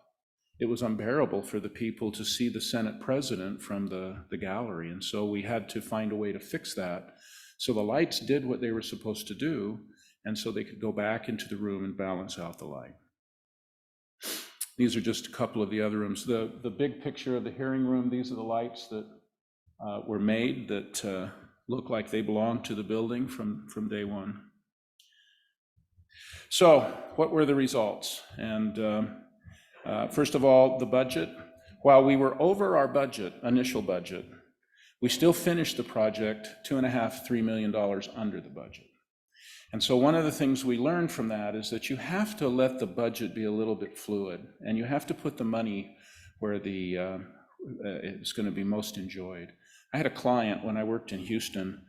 S3: it was unbearable for the people to see the Senate president from the gallery. And so we had to find a way to fix that. So the lights did what they were supposed to do, and so they could go back into the room and balance out the light. These are just a couple of the other rooms. The big picture of the hearing room, these are the lights that were made that look like they belong to the building from day one. So what were the results? And first of all, the budget. While we were over our budget, initial budget, we still finished the project $2.5–3 million under the budget. And so one of the things we learned from that is that you have to let the budget be a little bit fluid, and you have to put the money where it's going to be most enjoyed. I had a client when I worked in Houston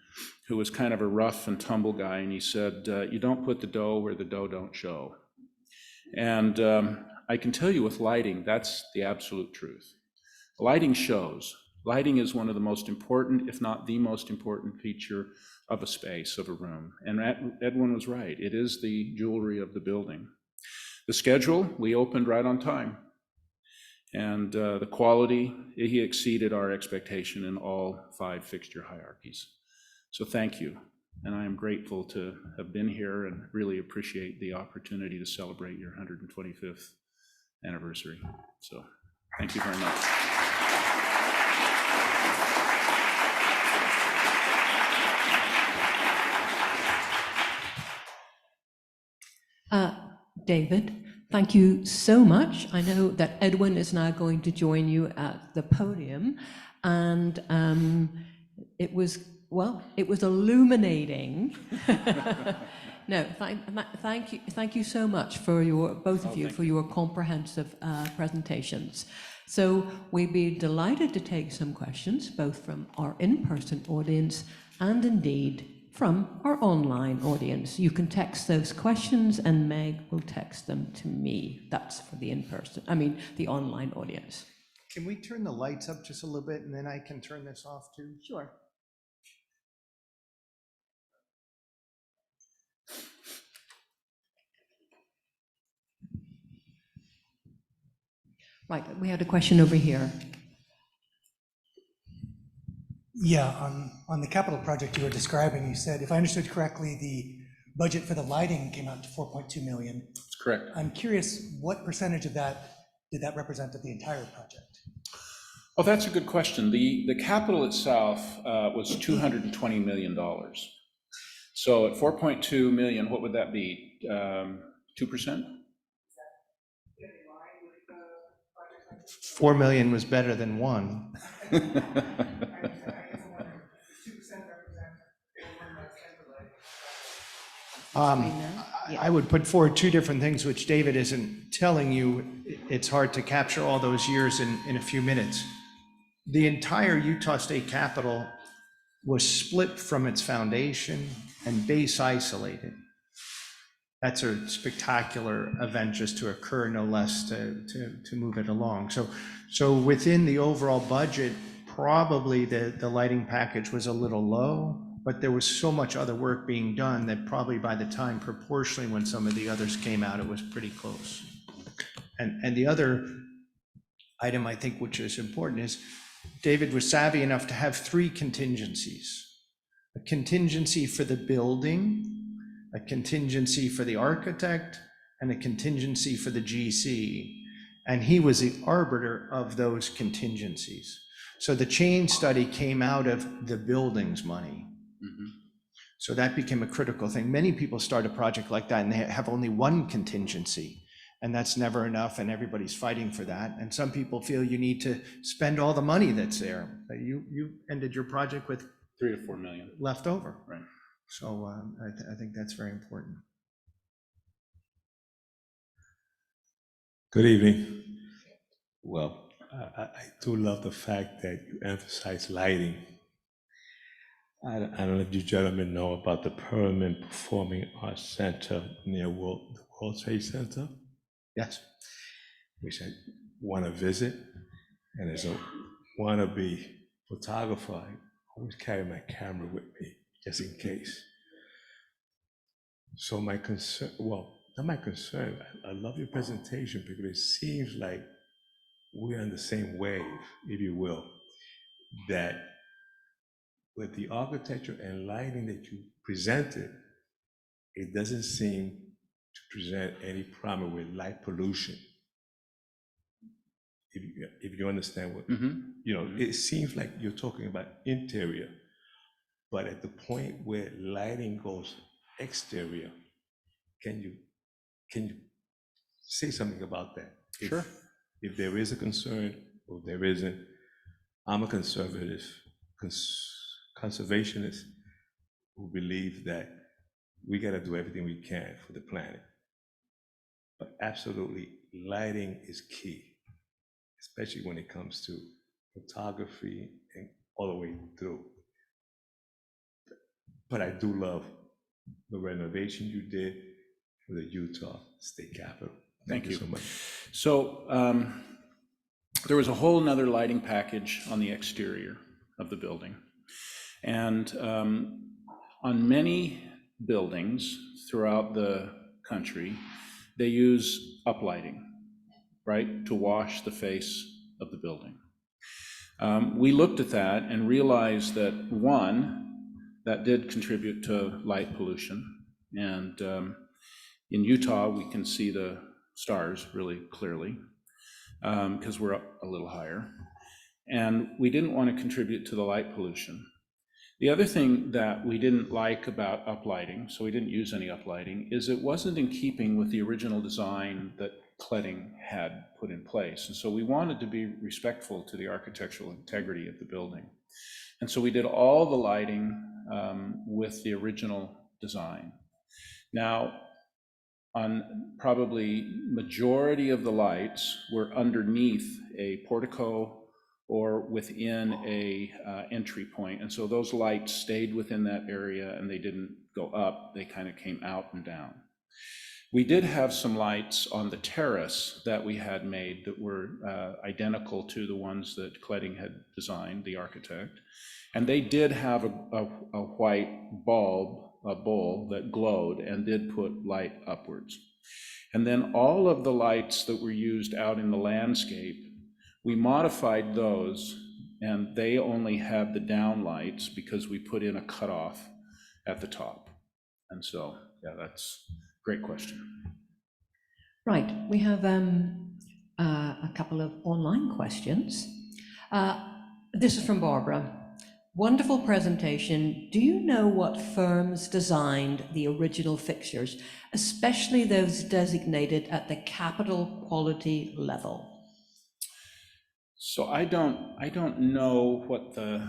S3: who was kind of a rough and tumble guy, and he said, you don't put the dough where the dough don't show. And I can tell you with lighting, that's the absolute truth. Lighting shows. Lighting is one of the most important, if not the most important feature of a space, of a room. And Edwin was right. It is the jewelry of the building. The schedule, we opened right on time. And the quality, he exceeded our expectation in all 5 fixture hierarchies. So thank you. And I am grateful to have been here and really appreciate the opportunity to celebrate your 125th anniversary. So thank you very much.
S1: David, thank you so much. I know that Edwin is now going to join you at the podium, and it was illuminating. No, thank you so much for both of you for your comprehensive presentations. So we'd be delighted to take some questions, both from our in-person audience and indeed from our online audience. You can text those questions and Meg will text them to me. That's for the the online audience.
S2: Can we turn the lights up just a little bit and then I can turn this off too?
S1: Sure. Right, we had a question over here.
S4: Yeah, on the capital project you were describing, you said, if I understood correctly, the budget for the lighting came out to 4.2 million.
S3: That's correct.
S4: I'm curious, what percentage of that did that represent of the entire project?
S3: Oh, that's a good question. The capital itself was $220 million. So at 4.2 million, what would that be? 2%?
S2: 4 million was better than 1. I would put forward 2 different things which David isn't telling you. It's hard to capture all those years in a few minutes. The entire Utah State Capitol was split from its foundation and base isolated. That's a spectacular event just to occur, no less, to move it along. So within the overall budget, probably the lighting package was a little low, but there was so much other work being done that probably by the time proportionally when some of the others came out, it was pretty close. And the other item I think which is important is David was savvy enough to have 3 contingencies. A contingency for the building, a contingency for the architect, and a contingency for the GC. And he was the arbiter of those contingencies. So the chain study came out of the building's money. Mm-hmm. So that became a critical thing. Many people start a project like that and they have only one contingency, and that's never enough, and everybody's fighting for that. And some people feel you need to spend all the money that's there. You ended your project with
S3: 3 to 4 million
S2: left over.
S3: Right.
S2: So I think that's very important.
S5: Good evening. Well, I do love the fact that you emphasize lighting. I don't know if you gentlemen know about the Permanent Performing Arts Center near the World Trade Center.
S2: Yes.
S5: Which I want to visit. And as a wannabe photographer, I always carry my camera with me just in case. So my concern, well, not my concern, I love your presentation because it seems like we're on the same wave, if you will, that with the architecture and lighting that you presented, it doesn't seem to present any problem with light pollution. If you understand what, you know, it seems like you're talking about interior, but at the point where lighting goes exterior, can you say something about that?
S3: Sure.
S5: If there is a concern or if there isn't, I'm a conservative, conservationist who believes that we got to do everything we can for the planet. But absolutely, lighting is key, especially when it comes to photography and all the way through. But I do love the renovation you did for the Utah State Capitol. Thank you so much.
S3: So there was a whole nother lighting package on the exterior of the building. And on many buildings throughout the country, they use uplighting, right, to wash the face of the building. We looked at that and realized that, one, that did contribute to light pollution. And in Utah, we can see the stars really clearly because we're up a little higher. And we didn't want to contribute to the light pollution. The other thing that we didn't like about uplighting, so we didn't use any uplighting, is it wasn't in keeping with the original design that Kledding had put in place. And so we wanted to be respectful to the architectural integrity of the building. And so we did all the lighting with the original design. Now, on probably majority of the lights were underneath a portico or within a entry point. And so those lights stayed within that area and they didn't go up, they kind of came out and down. We did have some lights on the terrace that we had made that were identical to the ones that Kledding had designed, the architect. And they did have a white bulb, a bowl that glowed and did put light upwards. And then all of the lights that were used out in the landscape, we modified those, and they only have the down lights because we put in a cutoff at the top. And so, yeah, that's a great question.
S1: Right, we have a couple of online questions. This is from Barbara. Wonderful presentation. Do you know what firms designed the original fixtures, especially those designated at the capital quality level?
S3: So I don't know what the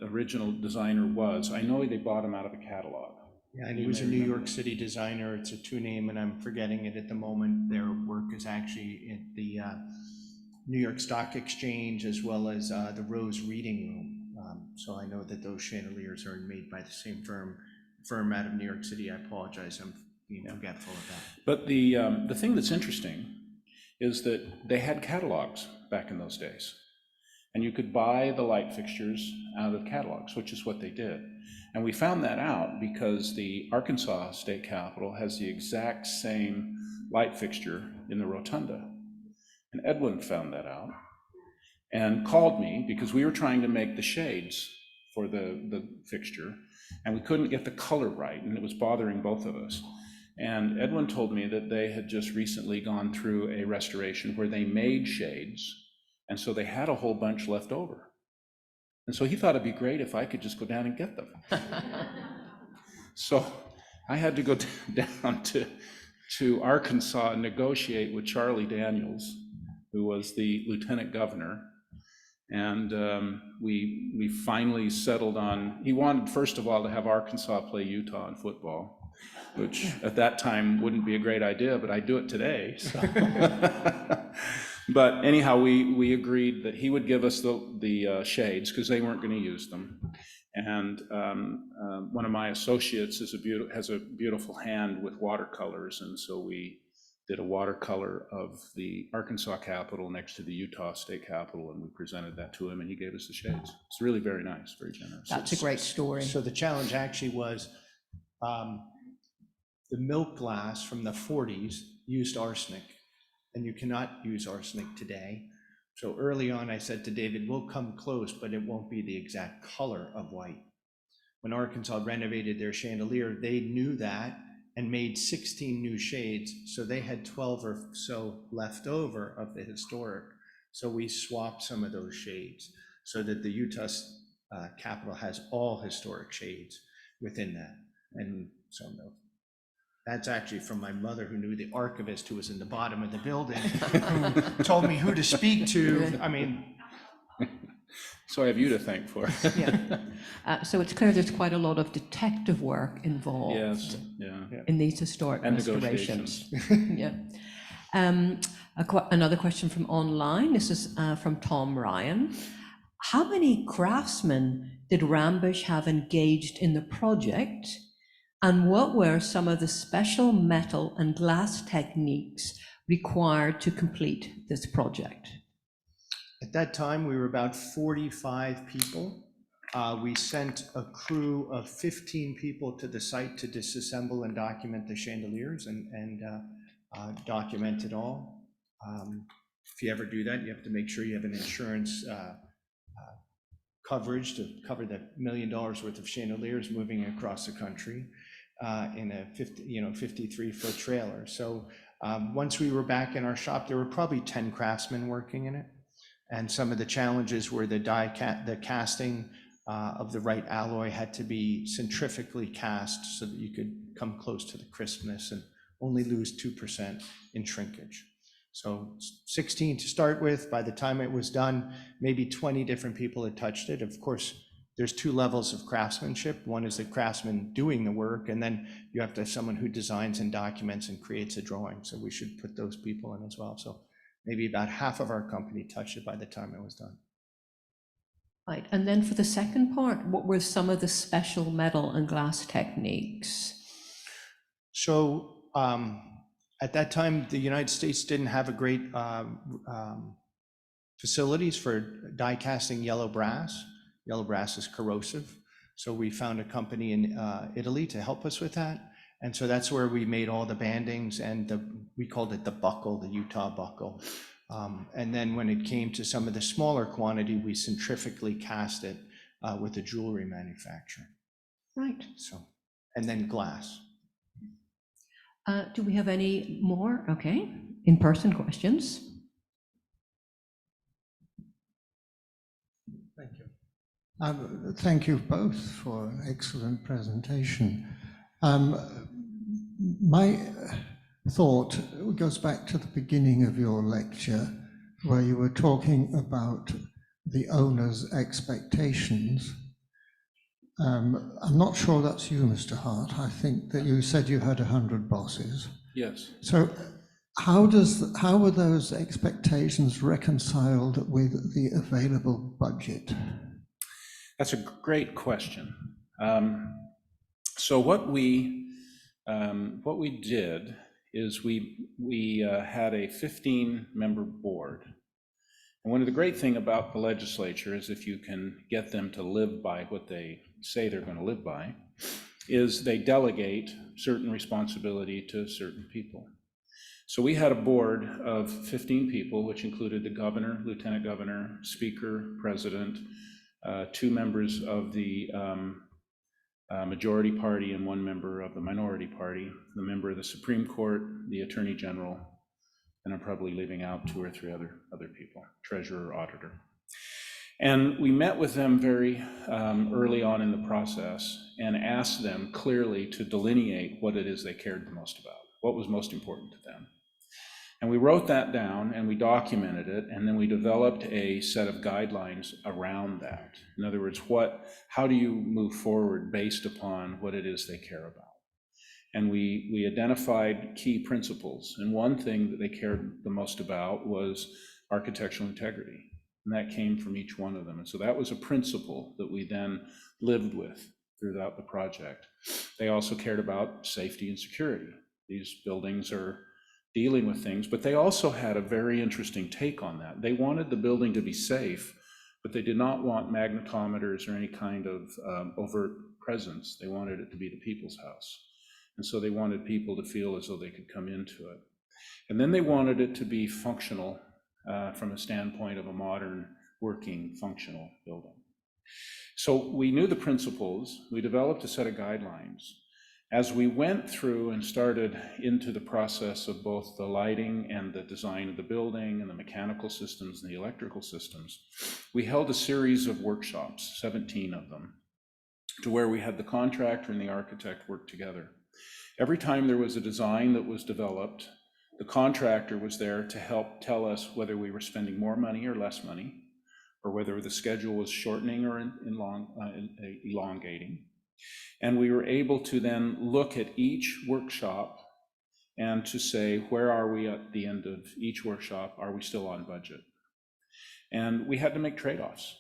S3: original designer was. I know they bought them out of a catalog.
S2: Yeah, and he was a New York City designer. It's a two name, and I'm forgetting it at the moment. Their work is actually at the New York Stock Exchange as well as the Rose Reading Room. So I know that those chandeliers are made by the same firm out of New York City. I apologize, I'm being forgetful of that.
S3: But the thing that's interesting is that they had catalogs back in those days. And you could buy the light fixtures out of catalogs, which is what they did. And we found that out because the Arkansas State Capitol has the exact same light fixture in the rotunda. And Edwin found that out and called me because we were trying to make the shades for the fixture and we couldn't get the color right and it was bothering both of us. And Edwin told me that they had just recently gone through a restoration where they made shades, and so they had a whole bunch left over. And so he thought it'd be great if I could just go down and get them. So I had to go down to Arkansas and negotiate with Charlie Daniels, who was the lieutenant governor. And we finally settled on, he wanted, first of all, to have Arkansas play Utah in football, which at that time wouldn't be a great idea, but I do it today. So. But anyhow, we agreed that he would give us the shades because they weren't going to use them. And one of my associates has a beautiful hand with watercolors, and so we did a watercolor of the Arkansas Capitol next to the Utah State Capitol, and we presented that to him, and he gave us the shades. It's really very nice, very generous.
S1: That's a great story.
S2: So the challenge actually was the milk glass from the 40s used arsenic, and you cannot use arsenic today. So early on, I said to David, we'll come close, but it won't be the exact color of white. When Arkansas renovated their chandelier, they knew that and made 16 new shades. So they had 12 or so left over of the historic. So we swapped some of those shades so that the Utah Capitol has all historic shades within that. And so that's actually from my mother, who knew the archivist who was in the bottom of the building, who told me who to speak to. I mean,
S3: So I have you to thank for it.
S1: Yeah. So it's clear there's quite a lot of detective work involved.
S3: Yes, yeah.
S1: In these historic
S3: And
S1: restorations. Yeah. Another question from online. This is from Tom Ryan. How many craftsmen did Rambusch have engaged in the project? And what were some of the special metal and glass techniques required to complete this project?
S2: at that time, we were about 45 people. We sent a crew of 15 people to the site to disassemble and document the chandeliers and document it all. If you ever do that, you have to make sure you have an insurance coverage to cover the $1 million worth of chandeliers moving across the country in a 53-foot trailer. So once we were back in our shop, there were probably 10 craftsmen working in it. And some of the challenges were the casting of the right alloy had to be centrifugally cast so that you could come close to the crispness and only lose 2% in shrinkage. So 16 to start with. By the time it was done, maybe 20 different people had touched it. Of course, there's two levels of craftsmanship. One is the craftsman doing the work, and then you have to have someone who designs and documents and creates a drawing. So we should put those people in as well. So maybe about half of our company touched it by the time it was done.
S1: Right, and then for the second part, what were some of the special metal and glass techniques?
S2: So at that time, the United States didn't have a great facilities for die casting yellow brass. Yellow brass is corrosive. So we found a company in Italy to help us with that. And so that's where we made all the bandings and we called it the buckle, the Utah buckle. And then when it came to some of the smaller quantity, we centrifugally cast it with a jewelry manufacturer.
S1: Right.
S2: So, and then glass.
S1: Do we have any more? Okay, in-person questions?
S6: Thank you. Thank you both for an excellent presentation. My thought goes back to the beginning of your lecture, where you were talking about the owner's expectations. I'm not sure that's you, Mr. Hart. I think that you said you had 100 bosses.
S3: Yes.
S6: So how were those expectations reconciled with the available budget?
S3: That's a great question. So what we did is we had a 15-member board. And one of the great things about the legislature is if you can get them to live by what they say they're going to live by, is they delegate certain responsibility to certain people. So we had a board of 15 people, which included the governor, lieutenant governor, speaker, president, 2 members of the majority party and 1 member of the minority party, the member of the Supreme Court, the attorney general, and I'm probably leaving out 2 or 3 other people, treasurer, auditor. And we met with them very early on in the process and asked them clearly to delineate what it is they cared the most about, what was most important to them. And we wrote that down and we documented it, and then we developed a set of guidelines around that. In other words, how do you move forward based upon what it is they care about? And we identified key principles. And one thing that they cared the most about was architectural integrity. And that came from each one of them. And so that was a principle that we then lived with throughout the project. They also cared about safety and security. These buildings are dealing with things, but they also had a very interesting take on that. They wanted the building to be safe, but they did not want magnetometers or any kind of overt presence. They wanted it to be the people's house. And so they wanted people to feel as though they could come into it. And then they wanted it to be functional from a standpoint of a modern, working, functional building. So we knew the principles. We developed a set of guidelines. As we went through and started into the process of both the lighting and the design of the building and the mechanical systems and the electrical systems, we held a series of workshops, 17 of them, to where we had the contractor and the architect work together. Every time there was a design that was developed, the contractor was there to help tell us whether we were spending more money or less money, or whether the schedule was shortening or elongating. And we were able to then look at each workshop and to say, where are we at the end of each workshop? Are we still on budget? And we had to make trade-offs.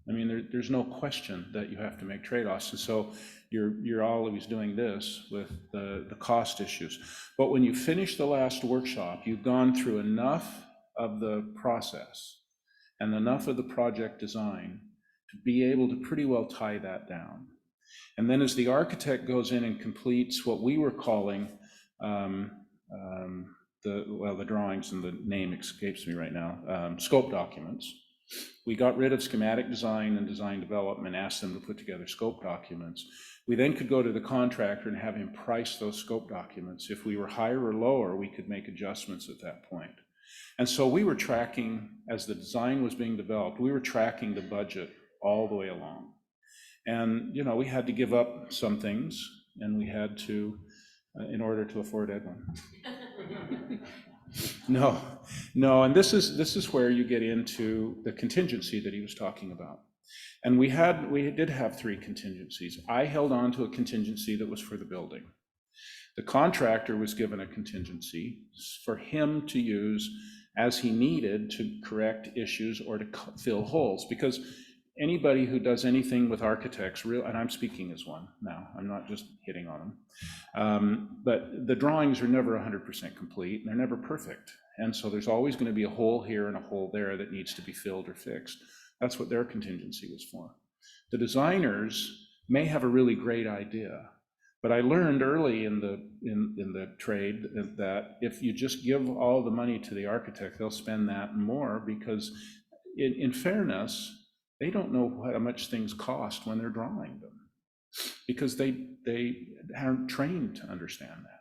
S3: I mean, there's no question that you have to make trade-offs. And so you're always doing this with the cost issues. But when you finish the last workshop, you've gone through enough of the process and enough of the project design to be able to pretty well tie that down. And then as the architect goes in and completes what we were calling the drawings, and the name escapes me right now, scope documents. We got rid of schematic design and design development, asked them to put together scope documents. We then could go to the contractor and have him price those scope documents. If we were higher or lower, we could make adjustments at that point. And so we were tracking, as the design was being developed, we were tracking the budget all the way along. And, you know, we had to give up some things, and we had to, in order to afford Edwin. No, and this is where you get into the contingency that he was talking about. And we did have 3 contingencies. I held on to a contingency that was for the building. The contractor was given a contingency for him to use as he needed to correct issues or to fill holes, because anybody who does anything with architects, and I'm speaking as one now, I'm not just hitting on them, but the drawings are never 100% complete, and they're never perfect. And so there's always going to be a hole here and a hole there that needs to be filled or fixed. That's what their contingency was for. The designers may have a really great idea, but I learned early in the trade that if you just give all the money to the architect, they'll spend that and more, because in fairness, they don't know how much things cost when they're drawing them, because they aren't trained to understand that.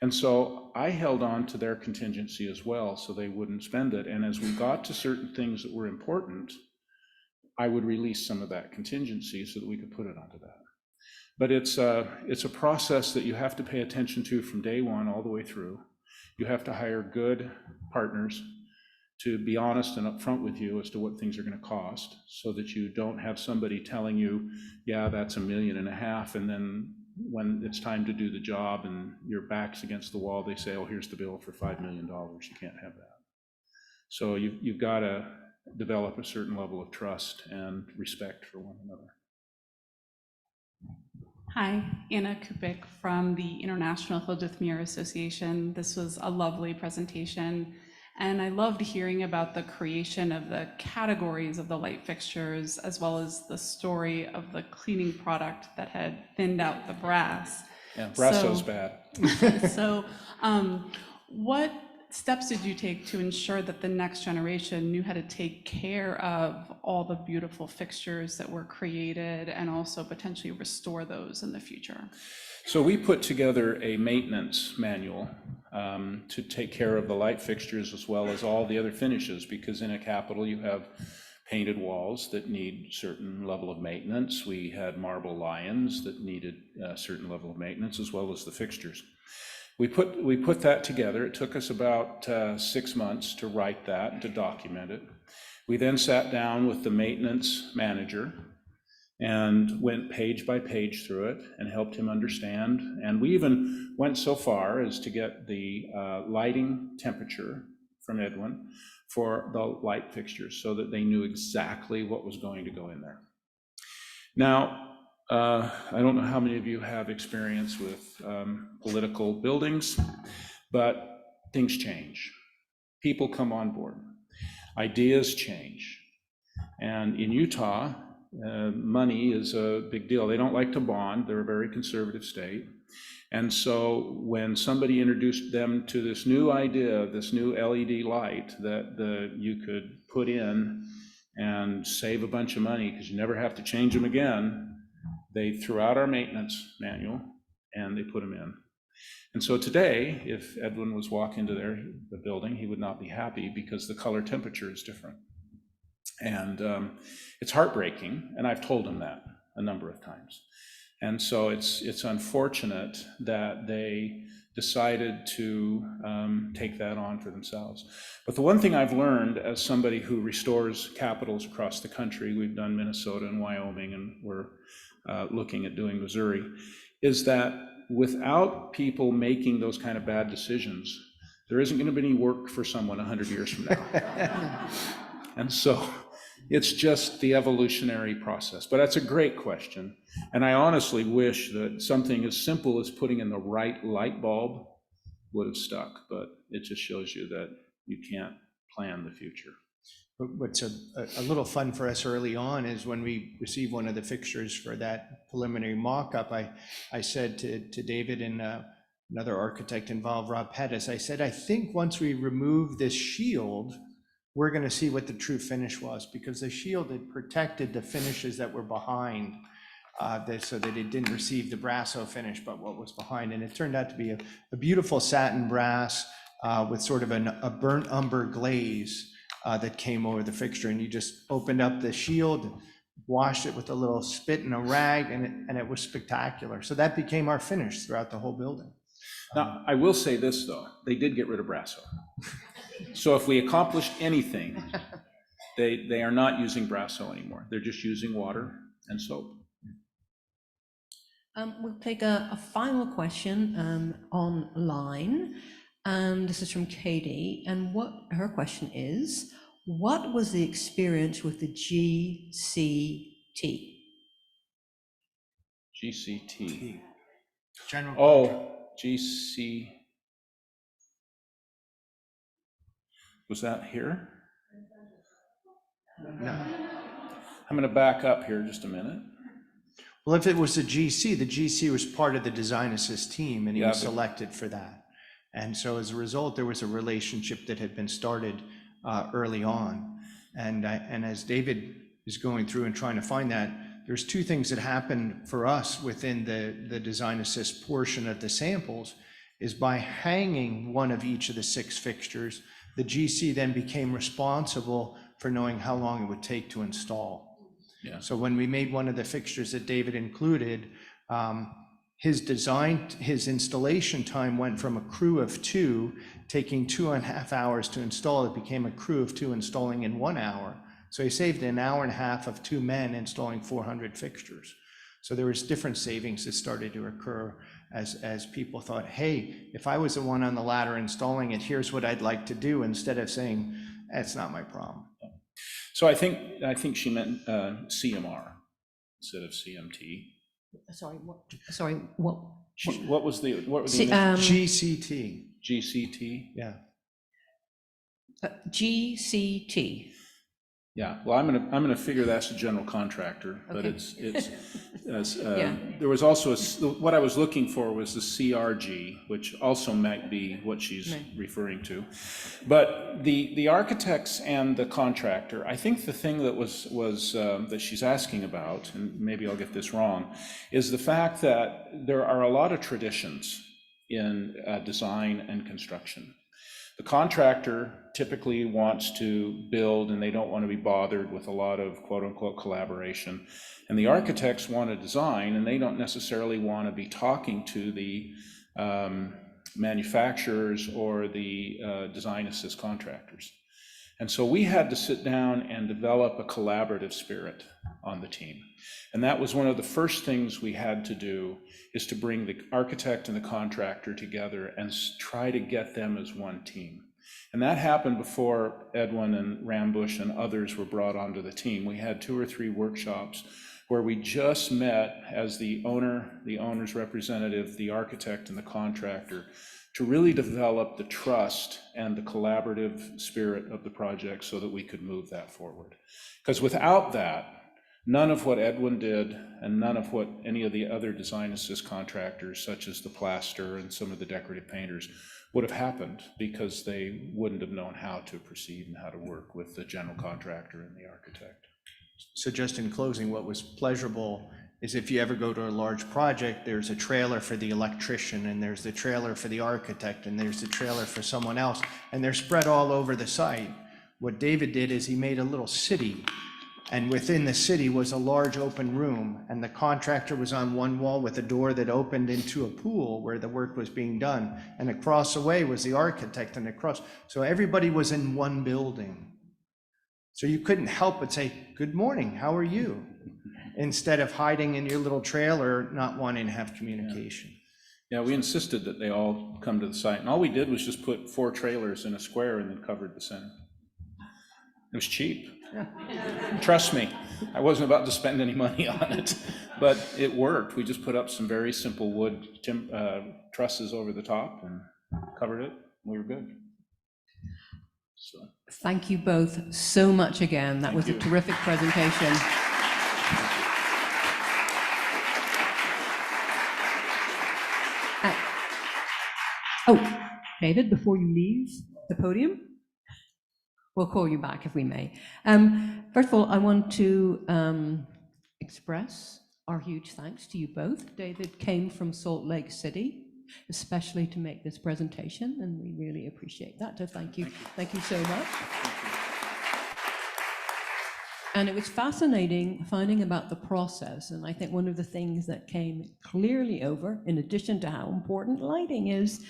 S3: And so I held on to their contingency as well, so they wouldn't spend it. And as we got to certain things that were important, I would release some of that contingency so that we could put it onto that. But it's a process that you have to pay attention to from day one all the way through. You have to hire good partners to be honest and upfront with you as to what things are going to cost, so that you don't have somebody telling you, yeah, that's $1.5 million, and then when it's time to do the job and your back's against the wall, they say, oh, here's the bill for $5 million. You can't have that. So you've got to develop a certain level of trust and respect for one another.
S7: Hi, Anna Kupik from the International Hildreth Muir Association. This was a lovely presentation, and I loved hearing about the creation of the categories of the light fixtures, as well as the story of the cleaning product that had thinned out the brass.
S3: Yeah, Brasso's bad.
S7: So what steps did you take to ensure that the next generation knew how to take care of all the beautiful fixtures that were created, and also potentially restore those in the future?
S3: So we put together a maintenance manual to take care of the light fixtures as well as all the other finishes, because in a Capitol you have painted walls that need certain level of maintenance. We had marble lions that needed a certain level of maintenance, as well as the fixtures. We put that together. It took us about 6 months to write that and to document it. We then sat down with the maintenance manager and went page by page through it and helped him understand. And we even went so far as to get the lighting temperature from Edwin for the light fixtures, so that they knew exactly what was going to go in there. Now, I don't know how many of you have experience with political buildings, but things change. People come on board. Ideas change. And in Utah, money is a big deal. They don't like to bond. They're a very conservative state. And so when somebody introduced them to this new idea, this new LED light that you could put in and save a bunch of money because you never have to change them again, they threw out our maintenance manual and they put them in. And so today, if Edwin was walking into the building, he would not be happy because the color temperature is different. And it's heartbreaking, and I've told him that a number of times. And so it's unfortunate that they decided to take that on for themselves. But the one thing I've learned as somebody who restores capitals across the country, we've done Minnesota and Wyoming, and we're looking at doing Missouri, is that without people making those kind of bad decisions, there isn't going to be any work for someone 100 years from now. And so it's just the evolutionary process. But that's a great question. And I honestly wish that something as simple as putting in the right light bulb would have stuck, but it just shows you that you can't plan the future.
S2: But what's a little fun for us early on is when we received one of the fixtures for that preliminary mock-up, I said to David and another architect involved, Rob Pettis, I said, I think once we remove this shield, we're going to see what the true finish was, because the shield had protected the finishes that were behind, so that it didn't receive the brasso finish, but what was behind. And it turned out to be a beautiful satin brass with sort of a burnt umber glaze that came over the fixture. And you just opened up the shield, washed it with a little spit and a rag, and it was spectacular. So that became our finish throughout the whole building.
S3: Now, I will say this, though. They did get rid of brasso. So if we accomplished anything, they are not using brasso anymore. They're just using water and soap.
S1: We'll take a final question online, and this is from Katie, and what her question is, what was the experience with the GCT?
S3: GCT.
S2: General.
S3: Oh, GC. Was that here?
S2: No.
S3: I'm going to back up here just a minute.
S2: Well, if it was the GC was part of the design assist team, and he was
S3: but
S2: selected for that. And so as a result, there was a relationship that had been started early on. And as David is going through and trying to find that, there's two things that happened for us within the design assist portion of the samples, is by hanging one of each of the 6 fixtures, the GC then became responsible for knowing how long it would take to install.
S3: Yeah.
S2: So when we made one of the fixtures that David included, his installation time went from a crew of 2 taking 2.5 hours to install. It became a crew of 2 installing in 1 hour. So he saved an hour and a half of 2 men installing 400 fixtures. So there was different savings that started to occur as people thought, hey, if I was the one on the ladder installing it, here's what I'd like to do, instead of saying, that's not my problem.
S3: So I think she meant CMR instead of CMT.
S1: Sorry, what?
S3: What were the
S2: GCT.
S3: GCT?
S2: Yeah.
S1: GCT.
S3: Yeah, well, I'm gonna figure that's a general contractor, but
S1: Okay.
S3: it's
S1: Yeah.
S3: there was also what I was looking for was the CRG, which also might be what she's
S1: Right.
S3: referring to. But the architects and the contractor, I think the thing that was that she's asking about, and maybe I'll get this wrong, is the fact that there are a lot of traditions in design and construction. The contractor typically wants to build, and they don't want to be bothered with a lot of quote unquote collaboration. And the architects want to design, and they don't necessarily want to be talking to the manufacturers or the design assist contractors. And so we had to sit down and develop a collaborative spirit on the team. And that was one of the first things we had to do, is to bring the architect and the contractor together and try to get them as one team. And that happened before Edwin and Rambusch and others were brought onto the team. We had 2 or 3 workshops where we just met as the owner, the owner's representative, the architect, and the contractor, to really develop the trust and the collaborative spirit of the project so that we could move that forward. Because without that, none of what Edwin did and none of what any of the other design assist contractors, such as the plaster and some of the decorative painters, would have happened, because they wouldn't have known how to proceed and how to work with the general contractor and the architect.
S2: So just in closing, what was pleasurable is if you ever go to a large project, there's a trailer for the electrician, and there's the trailer for the architect, and there's the trailer for someone else, and they're spread all over the site. What David did is he made a little city, and within the city was a large open room, and the contractor was on one wall with a door that opened into a pool where the work was being done, and across the way was the architect, and across, so everybody was in one building. So you couldn't help but say, "Good morning, how are you?" Instead of hiding in your little trailer, not wanting to have communication.
S3: Yeah, we insisted that they all come to the site, and all we did was just put 4 trailers in a square and then covered the center. It was cheap. Trust me, I wasn't about to spend any money on it, but it worked. We just put up some very simple wood trusses over the top and covered it. We were good. So.
S1: Thank you both so much again. That was a terrific presentation. Oh, David, before you leave the podium, we'll call you back if we may. First of all, I want to express our huge thanks to you both. David came from Salt Lake City, especially to make this presentation, and we really appreciate that. So thank you so much. And it was fascinating finding about the process, and I think one of the things that came clearly over, in addition to how important lighting is,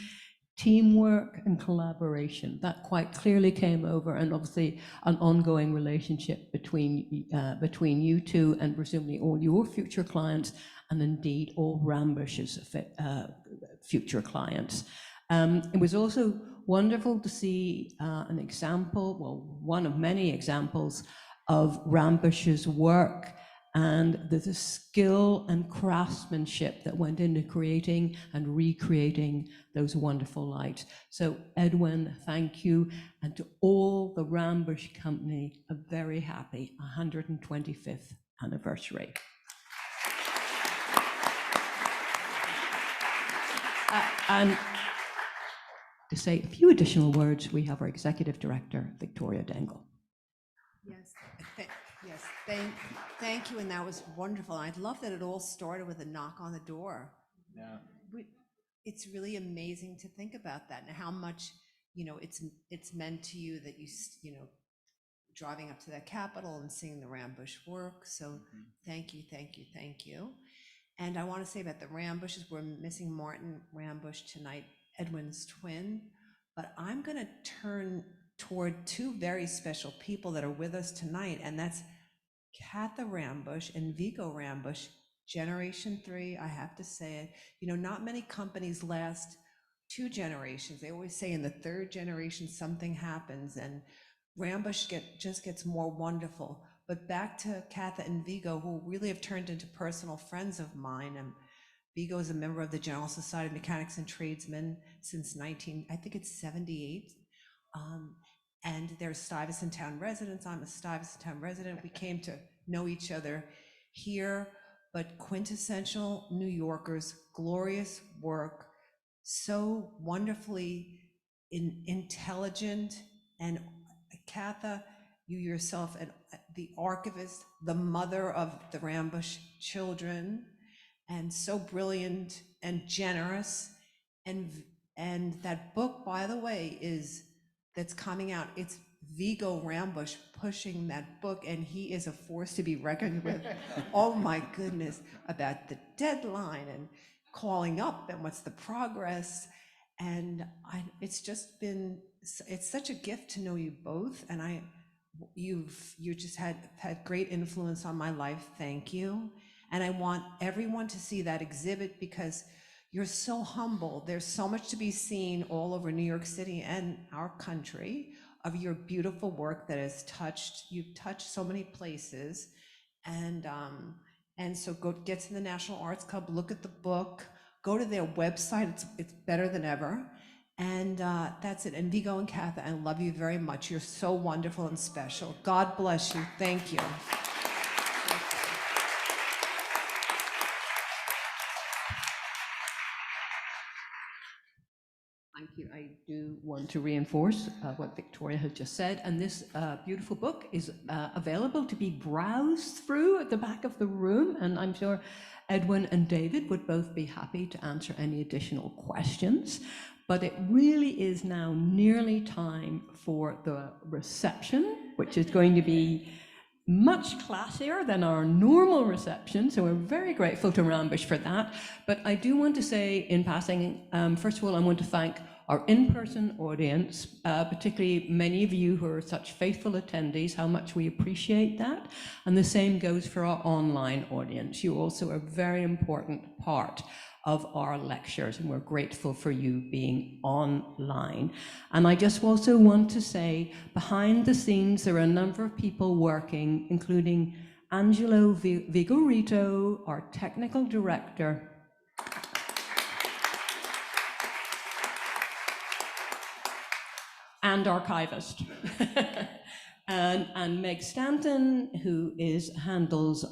S1: teamwork and collaboration. That quite clearly came over, and obviously an ongoing relationship between you two and presumably all your future clients, and indeed all Rambusch's future clients. It was also wonderful to see an example, well, one of many examples of Rambusch's work and the skill and craftsmanship that went into creating and recreating those wonderful lights. So Edwin, thank you, and to all the Rambusch company, a very happy 125th anniversary. And to say a few additional words, we have our Executive Director, Victoria Dangle.
S8: Yes, thank you, and that was wonderful. I love that it all started with a knock on the door.
S3: Yeah.
S8: It's really amazing to think about that and how much, it's meant to you that driving up to that Capitol and seeing the Rambusch work. So thank you. And I want to say about the Rambushes, we're missing Martin Rambusch tonight, Edwin's twin, but I'm going to turn toward 2 very special people that are with us tonight, and that's Katha Rambusch and Vigo Rambusch, Generation 3. I have to say it. Not many companies last 2 generations. They always say in the 3rd generation something happens, and Rambusch just gets more wonderful. But back to Katha and Vigo, who really have turned into personal friends of mine. And Vigo is a member of the General Society of Mechanics and Tradesmen since 78. And they're Stuyvesant Town residents. I'm a Stuyvesant Town resident. We came to know each other here, but quintessential New Yorkers, glorious work, so wonderfully intelligent. And Katha, you yourself, and the archivist, the mother of the Rambusch children, and so brilliant and generous. And that book, by the way, that's coming out. It's Vigo Rambusch pushing that book, and he is a force to be reckoned with. Oh my goodness, about the deadline and calling up and what's the progress. And it's such a gift to know you both. And you just had great influence on my life. Thank you. And I want everyone to see that exhibit because you're so humble. There's so much to be seen all over New York City and our country of your beautiful work that you've touched so many places. And so get to the National Arts Club, look at the book, go to their website. It's better than ever. And that's it. And Vigo and Katha, I love you very much. You're so wonderful and special. God bless you. Thank you.
S1: Thank you. I do want to reinforce what Victoria has just said. And this beautiful book is available to be browsed through at the back of the room. And I'm sure Edwin and David would both be happy to answer any additional questions. But it really is now nearly time for the reception, which is going to be much classier than our normal reception, so we're very grateful to Rambusch for that. But I do want to say in passing, first of all, I want to thank our in-person audience, particularly many of you who are such faithful attendees, how much we appreciate that. And the same goes for our online audience. You also are a very important part of our lectures, and we're grateful for you being online. And I just also want to say, behind the scenes, there are a number of people working, including Angelo Vigorito, our technical director, and archivist, and Meg Stanton, who handles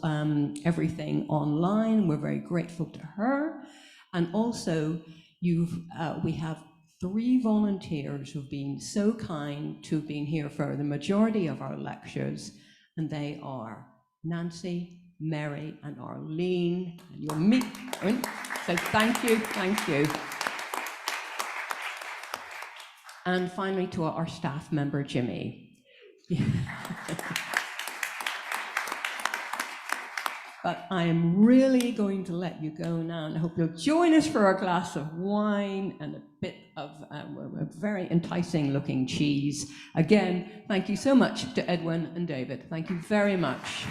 S1: everything online. We're very grateful to her. And also, we have 3 volunteers who've been so kind to have been here for the majority of our lectures, and they are Nancy, Mary, and Arlene. And you'll meet them. So thank you, thank you. And finally, to our staff member, Jimmy. But I'm really going to let you go now, and I hope you'll join us for a glass of wine and a bit of a very enticing looking cheese. Again, thank you so much to Edwin and David. Thank you very much.